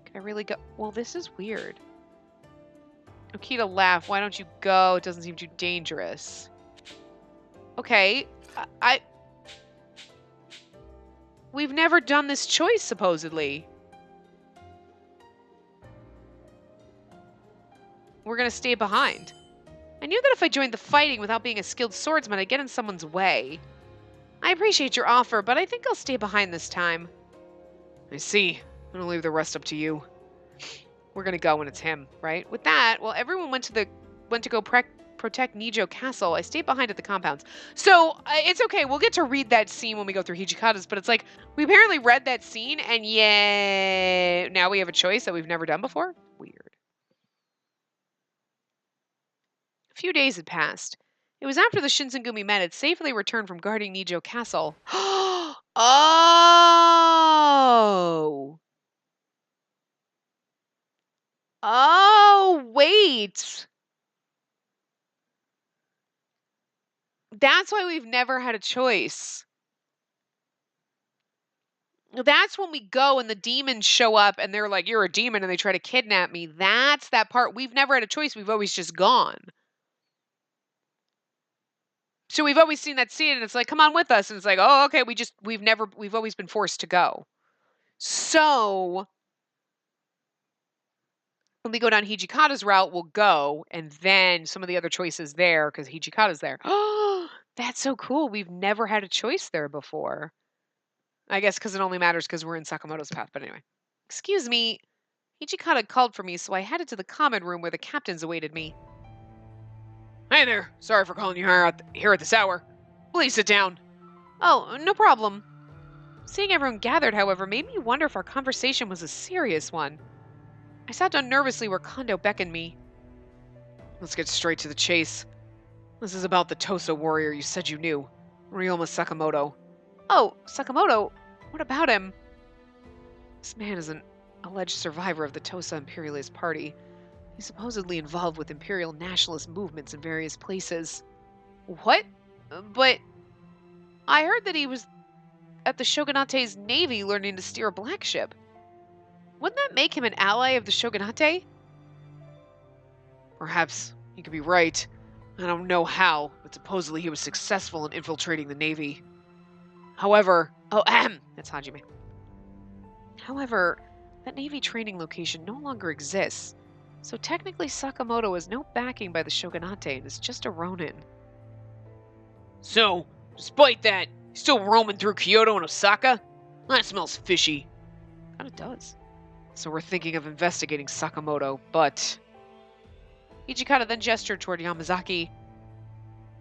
Can I really go? Well, this is weird. Okita laughed. Why don't you go? It doesn't seem too dangerous. Okay, we've never done this choice, supposedly. We're gonna stay behind. I knew that if I joined the fighting without being a skilled swordsman, I'd get in someone's way. I appreciate your offer, but I think I'll stay behind this time. I see. I'm gonna leave the rest up to you. We're gonna go when it's him, right? With that, well, everyone went to go protect Nijo Castle. I stayed behind at the compounds. So, it's okay. We'll get to read that scene when we go through Hijikata's, but it's like, we apparently read that scene, and yeah, now we have a choice that we've never done before? Weird. A few days had passed. It was after the Shinsengumi men had safely returned from guarding Nijo Castle. Oh! Oh, wait! That's why we've never had a choice. That's when we go and the demons show up and they're like, you're a demon, and they try to kidnap me. That's that part. We've never had a choice. We've always just gone. So we've always seen that scene and it's like, come on with us. And it's like, oh, okay, we've always been forced to go. So when we go down Hijikata's route, we'll go, and then some of the other choices there, because Hijikata's there. Oh, that's so cool. We've never had a choice there before. I guess because it only matters because we're in Sakamoto's path, but anyway. Excuse me. Hijikata called for me, so I headed to the common room where the captains awaited me. Hey there. Sorry for calling you here at this hour. Please sit down. Oh, no problem. Seeing everyone gathered, however, made me wonder if our conversation was a serious one. I sat down nervously where Kondo beckoned me. Let's get straight to the chase. This is about the Tosa warrior you said you knew, Ryoma Sakamoto. Oh, Sakamoto? What about him? This man is an alleged survivor of the Tosa imperialist party. He's supposedly involved with imperial nationalist movements in various places. What? But I heard that he was at the Shogunate's navy learning to steer a black ship. Wouldn't that make him an ally of the Shogunate? Perhaps you could be right. I don't know how, but supposedly he was successful in infiltrating the navy. However, that's Hajime. However, that navy training location no longer exists, so technically Sakamoto has no backing by the Shogunate and is just a ronin. So, despite that, he's still roaming through Kyoto and Osaka? That smells fishy. Kinda does. So we're thinking of investigating Sakamoto, but... Hijikata then gestured toward Yamazaki.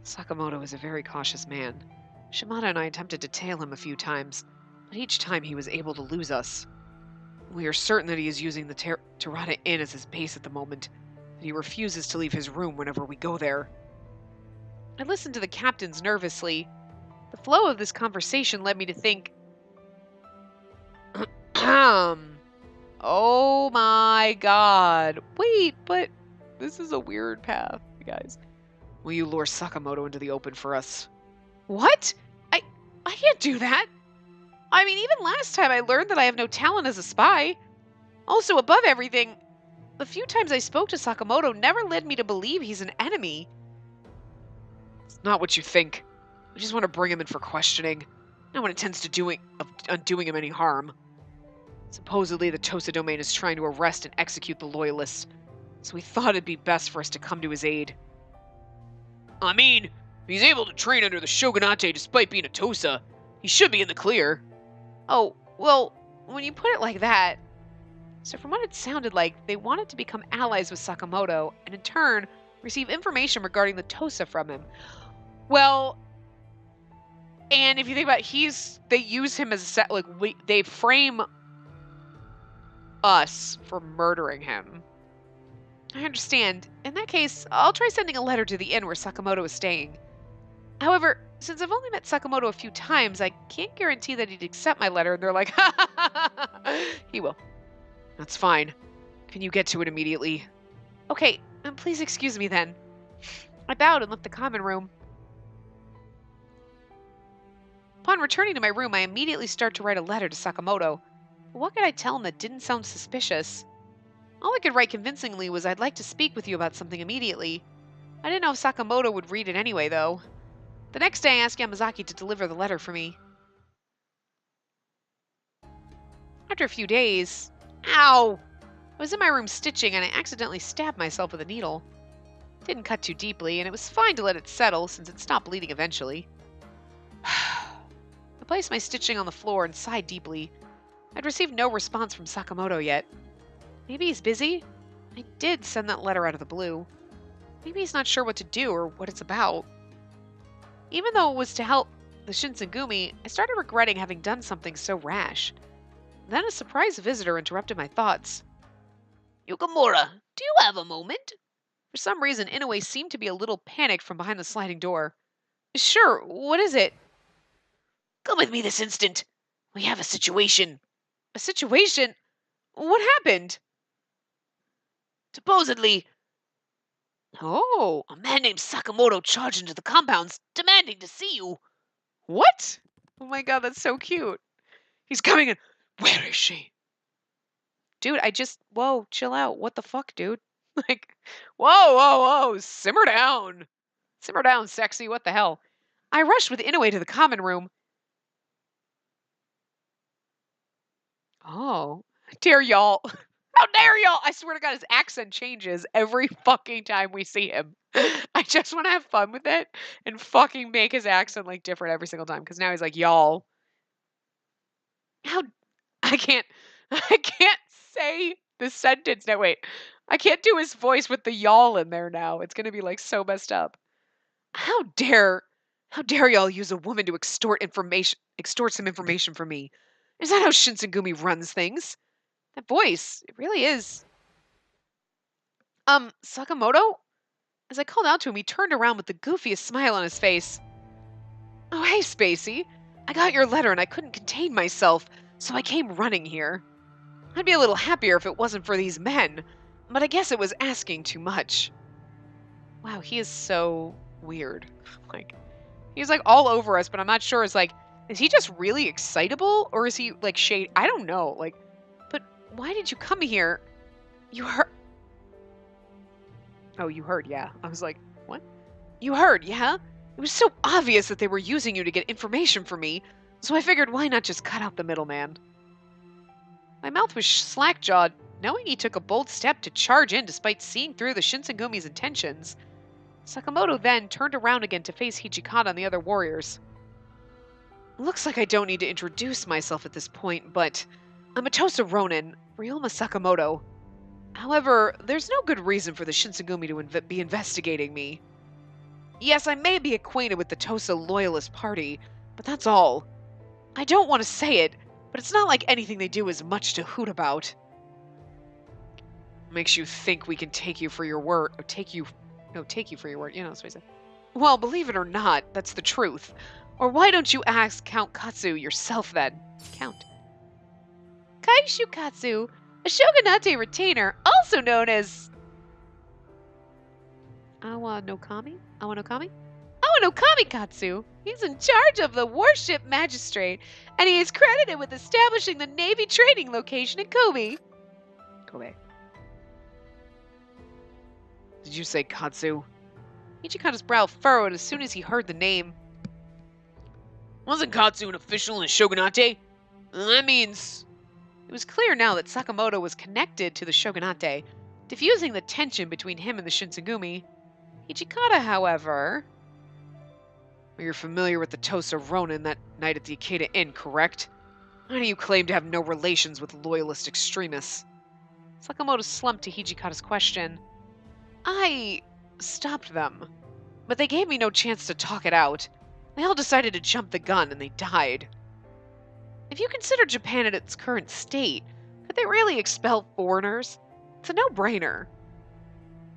Sakamoto is a very cautious man. Shimada and I attempted to tail him a few times, but each time he was able to lose us. We are certain that he is using the Terada Inn as his base at the moment, and he refuses to leave his room whenever we go there. I listened to the captains nervously. The flow of this conversation led me to think, oh my god. Wait, but this is a weird path, guys. Will you lure Sakamoto into the open for us? What? I can't do that. I mean, even last time I learned that I have no talent as a spy. Also, above everything, the few times I spoke to Sakamoto never led me to believe he's an enemy. It's not what you think. We just want to bring him in for questioning. No one intends to undoing him any harm. Supposedly, the Tosa domain is trying to arrest and execute the loyalists, so we thought it'd be best for us to come to his aid. I mean, if he's able to train under the Shogunate despite being a Tosa, he should be in the clear. Oh, well, when you put it like that... So from what it sounded like, they wanted to become allies with Sakamoto, and in turn, receive information regarding the Tosa from him. Well, and if you think about it, they use him as a they frame us for murdering him. I understand. In that case, I'll try sending a letter to the inn where Sakamoto is staying. However, since I've only met Sakamoto a few times, I can't guarantee that he'd accept my letter, and they're like, ha ha ha ha. He will. That's fine. Can you get to it immediately? Okay, please excuse me then. I bowed and left the common room. Upon returning to my room, I immediately start to write a letter to Sakamoto. But what could I tell him that didn't sound suspicious? All I could write convincingly was, I'd like to speak with you about something immediately. I didn't know if Sakamoto would read it anyway, though. The next day, I asked Yamazaki to deliver the letter for me. After a few days... Ow! I was in my room stitching, and I accidentally stabbed myself with a needle. It didn't cut too deeply, and it was fine to let it settle, since it stopped bleeding eventually. I placed my stitching on the floor and sighed deeply. I'd received no response from Sakamoto yet. Maybe he's busy? I did send that letter out of the blue. Maybe he's not sure what to do or what it's about. Even though it was to help the Shinsengumi, I started regretting having done something so rash. Then a surprise visitor interrupted my thoughts. Yukamura, do you have a moment? For some reason, Inoue seemed to be a little panicked from behind the sliding door. Sure, what is it? Come with me this instant. We have a situation. A situation? What happened? Supposedly... Oh, a man named Sakamoto charged into the compounds, demanding to see you. What? Oh my god, that's so cute. He's coming in. Where is she? Dude, whoa, chill out. What the fuck, dude? Like, whoa, simmer down. Simmer down, sexy, what the hell? I rushed with Inoue to the common room. Oh, dare y'all. How dare y'all? I swear to God, his accent changes every fucking time we see him. I just want to have fun with it and fucking make his accent like different every single time. Because now he's like, y'all. I can't say the sentence. No, wait. I can't do his voice with the y'all in there now. It's going to be like so messed up. How dare y'all use a woman to extort some information from me? Is that how Shinsengumi runs things? That voice, it really is. Sakamoto? As I called out to him, he turned around with the goofiest smile on his face. Oh, hey, Spacey. I got your letter and I couldn't contain myself, so I came running here. I'd be a little happier if it wasn't for these men, but I guess it was asking too much. Wow, he is so weird. Like, he's like all over us, but I'm not sure. Is he just really excitable, or is he like shade? I don't know. Like, but why did you come here? You heard? Oh, you heard? Yeah. I was like, what? You heard? Yeah. It was so obvious that they were using you to get information from me, so I figured why not just cut out the middleman. My mouth was slack-jawed, knowing he took a bold step to charge in despite seeing through the Shinsengumi's intentions. Sakamoto then turned around again to face Hijikata and the other warriors. Looks like I don't need to introduce myself at this point, but I'm a Tosa Ronin, Ryoma Sakamoto. However, there's no good reason for the Shinsengumi to be investigating me. Yes, I may be acquainted with the Tosa Loyalist Party, But that's all. I don't want to say it, but it's not like anything they do is much to hoot about. Makes you think we can take you for your word, or take you for your word, that's what I said. Well, believe it or not, that's the truth. Or why don't you ask Count Katsu yourself then? Count. Kaishu Katsu, a shogunate retainer, also known as Awanokami? Awanokami Katsu. He's in charge of the warship magistrate, and he is credited with establishing the Navy training location in Kobe. Kobe. Did you say Katsu? Ichikata's brow furrowed as soon as he heard the name. Wasn't Katsu an official in the shogunate? That means... It was clear now that Sakamoto was connected to the shogunate, diffusing the tension between him and the Shinsengumi. Ichikata, however... You're familiar with the Tosa Ronin that night at the Ikeda Inn, correct? Why do you claim to have no relations with loyalist extremists? Sakamoto slumped to Hijikata's question. I stopped them, but they gave me no chance to talk it out. They all decided to jump the gun and they died. If you consider Japan at its current state, could they really expel foreigners? It's a no-brainer.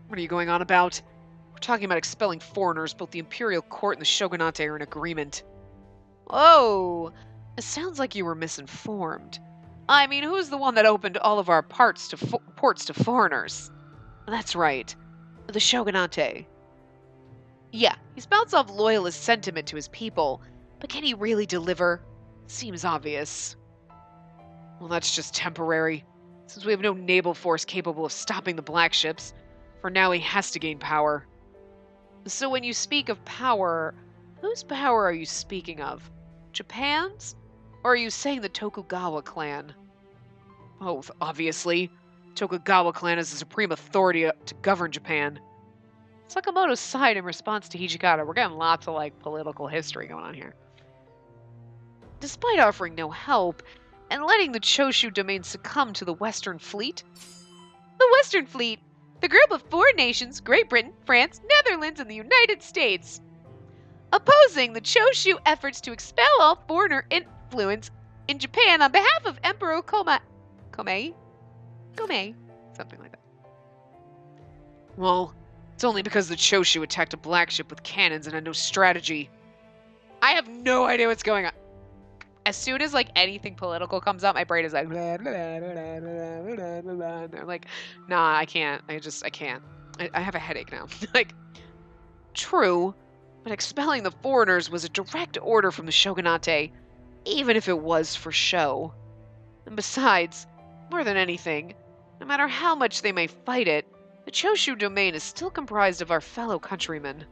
What are you going on about? We're talking about expelling foreigners. Both the Imperial Court and the Shogunate are in agreement. Oh, it sounds like you were misinformed. I mean, who's the one that opened all of our ports to foreigners? That's right. The Shogunate. Yeah, he spouts off loyalist sentiment to his people, but can he really deliver? Seems obvious. Well, that's just temporary. Since we have no naval force capable of stopping the black ships, for now he has to gain power. So when you speak of power, whose power are you speaking of? Japan's? Or are you saying the Tokugawa clan? Both, obviously. Tokugawa clan is the supreme authority to govern Japan. Sakamoto sighed in response to Hijikata. We're getting lots of, political history going on here. Despite offering no help, and letting the Choshu domain succumb to the Western Fleet? The Western Fleet, the group of 4 nations, Great Britain, France, Netherlands, and the United States, opposing the Choshu efforts to expel all foreigner influence in Japan on behalf of Emperor Komei? Something like that. Well, it's only because the Choshu attacked a black ship with cannons and had no strategy. I have no idea what's going on. As soon as, anything political comes up, my brain is like... blah, blah, blah, blah, blah, blah. And I'm like, nah, I can't. I can't. I have a headache now. True, but expelling the foreigners was a direct order from the Shogunate, even if it was for show. And besides, more than anything, no matter how much they may fight it, the Choshu domain is still comprised of our fellow countrymen.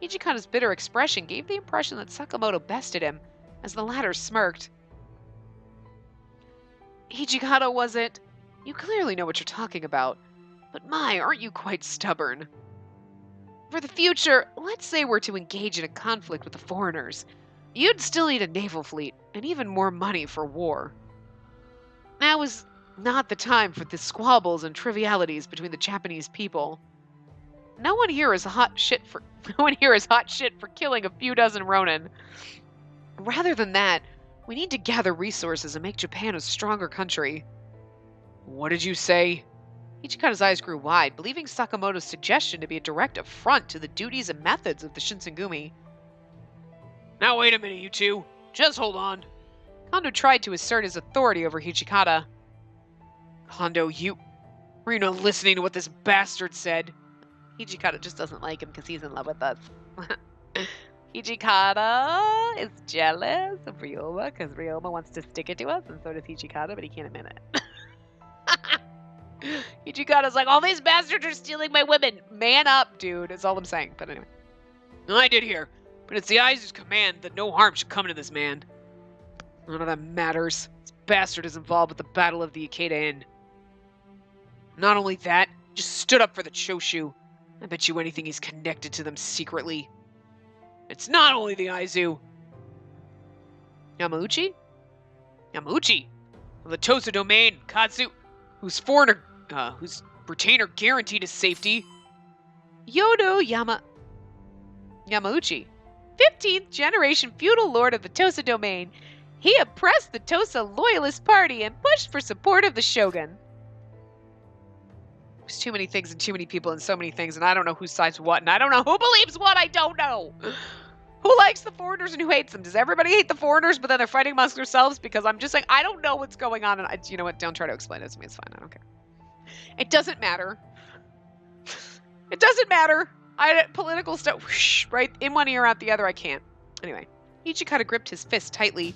Hijikata's bitter expression gave the impression that Sakamoto bested him, as the latter smirked. Hijikata, was it? You clearly know what you're talking about. But my, aren't you quite stubborn? For the future, let's say we're to engage in a conflict with the foreigners. You'd still need a naval fleet, and even more money for war. Now is not the time for the squabbles and trivialities between the Japanese people. No one here is hot shit for killing a few dozen Ronin. Rather than that, we need to gather resources and make Japan a stronger country. What did you say? Ichikata's eyes grew wide, believing Sakamoto's suggestion to be a direct affront to the duties and methods of the Shinsengumi. Now wait a minute, you two. Just hold on. Kondo tried to assert his authority over Hijikata. Kondo, were you not listening to what this bastard said? Hijikata just doesn't like him because he's in love with us. Hijikata is jealous of Ryoma because Ryoma wants to stick it to us, and so does Hijikata, but he can't admit it. Hijikata's like, all these bastards are stealing my women. Man up, dude. That's all I'm saying. But anyway. I did hear, but it's the Aizu's command that no harm should come to this man. None of that matters. This bastard is involved with the Battle of the Ikeda Inn. Not only that, just stood up for the Choshu. I bet you anything he's connected to them secretly. It's not only the Aizu. Yamauchi? Yamauchi? Of the Tosa domain, Katsu, whose retainer guaranteed his safety. Yamauchi. 15th generation feudal lord of the Tosa domain. He oppressed the Tosa loyalist party and pushed for support of the shogun. There's too many things and too many people and so many things, and I don't know whose side's what, and I don't know who believes what. I don't know. Who likes the foreigners and who hates them? Does everybody hate the foreigners, but then they're fighting amongst themselves? Because I'm just like, I don't know what's going on, and you know what? Don't try to explain it to me. It's fine. I don't care. It doesn't matter. It doesn't matter. Political stuff, whoosh, right in one ear, out the other. I can't. Anyway, Ichikata gripped his fist tightly,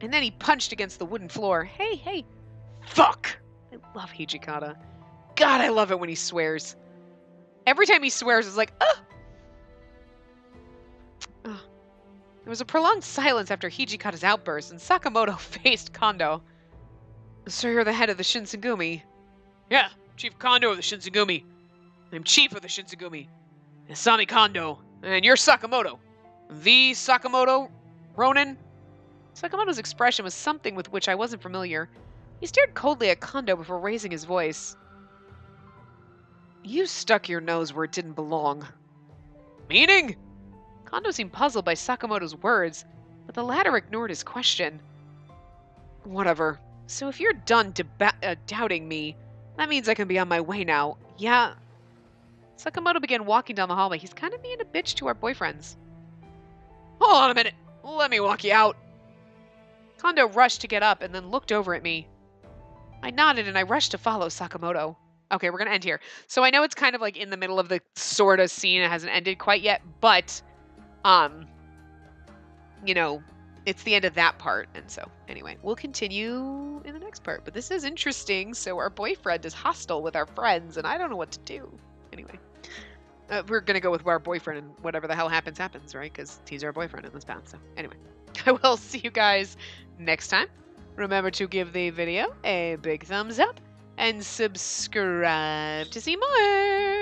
and then he punched against the wooden floor. Hey, fuck! I love Hijikata. God, I love it when he swears. Every time he swears, it's like, ugh! There was a prolonged silence after Hijikata's outburst, and Sakamoto faced Kondo. So you're the head of the Shinsengumi? Yeah, Chief Kondo of the Shinsengumi. I'm chief of the Shinsengumi. Isami Kondo. And you're Sakamoto. The Sakamoto, Ronin? Sakamoto's expression was something with which I wasn't familiar. He stared coldly at Kondo before raising his voice. You stuck your nose where it didn't belong. Meaning? Kondo seemed puzzled by Sakamoto's words, but the latter ignored his question. Whatever. So if you're done doubting me, that means I can be on my way now. Yeah. Sakamoto began walking down the hallway. He's kind of being a bitch to our boyfriends. Hold on a minute. Let me walk you out. Kondo rushed to get up and then looked over at me. I nodded and I rushed to follow Sakamoto. Okay, we're going to end here. So I know it's kind of like in the middle of the sort of scene. It hasn't ended quite yet, but, you know, it's the end of that part. And so, anyway, we'll continue in the next part. But this is interesting. So our boyfriend is hostile with our friends, and I don't know what to do. Anyway, we're going to go with our boyfriend, and whatever the hell happens, happens, right? Because he's our boyfriend in this path. So, anyway, I will see you guys next time. Remember to give the video a big thumbs up and subscribe to see more.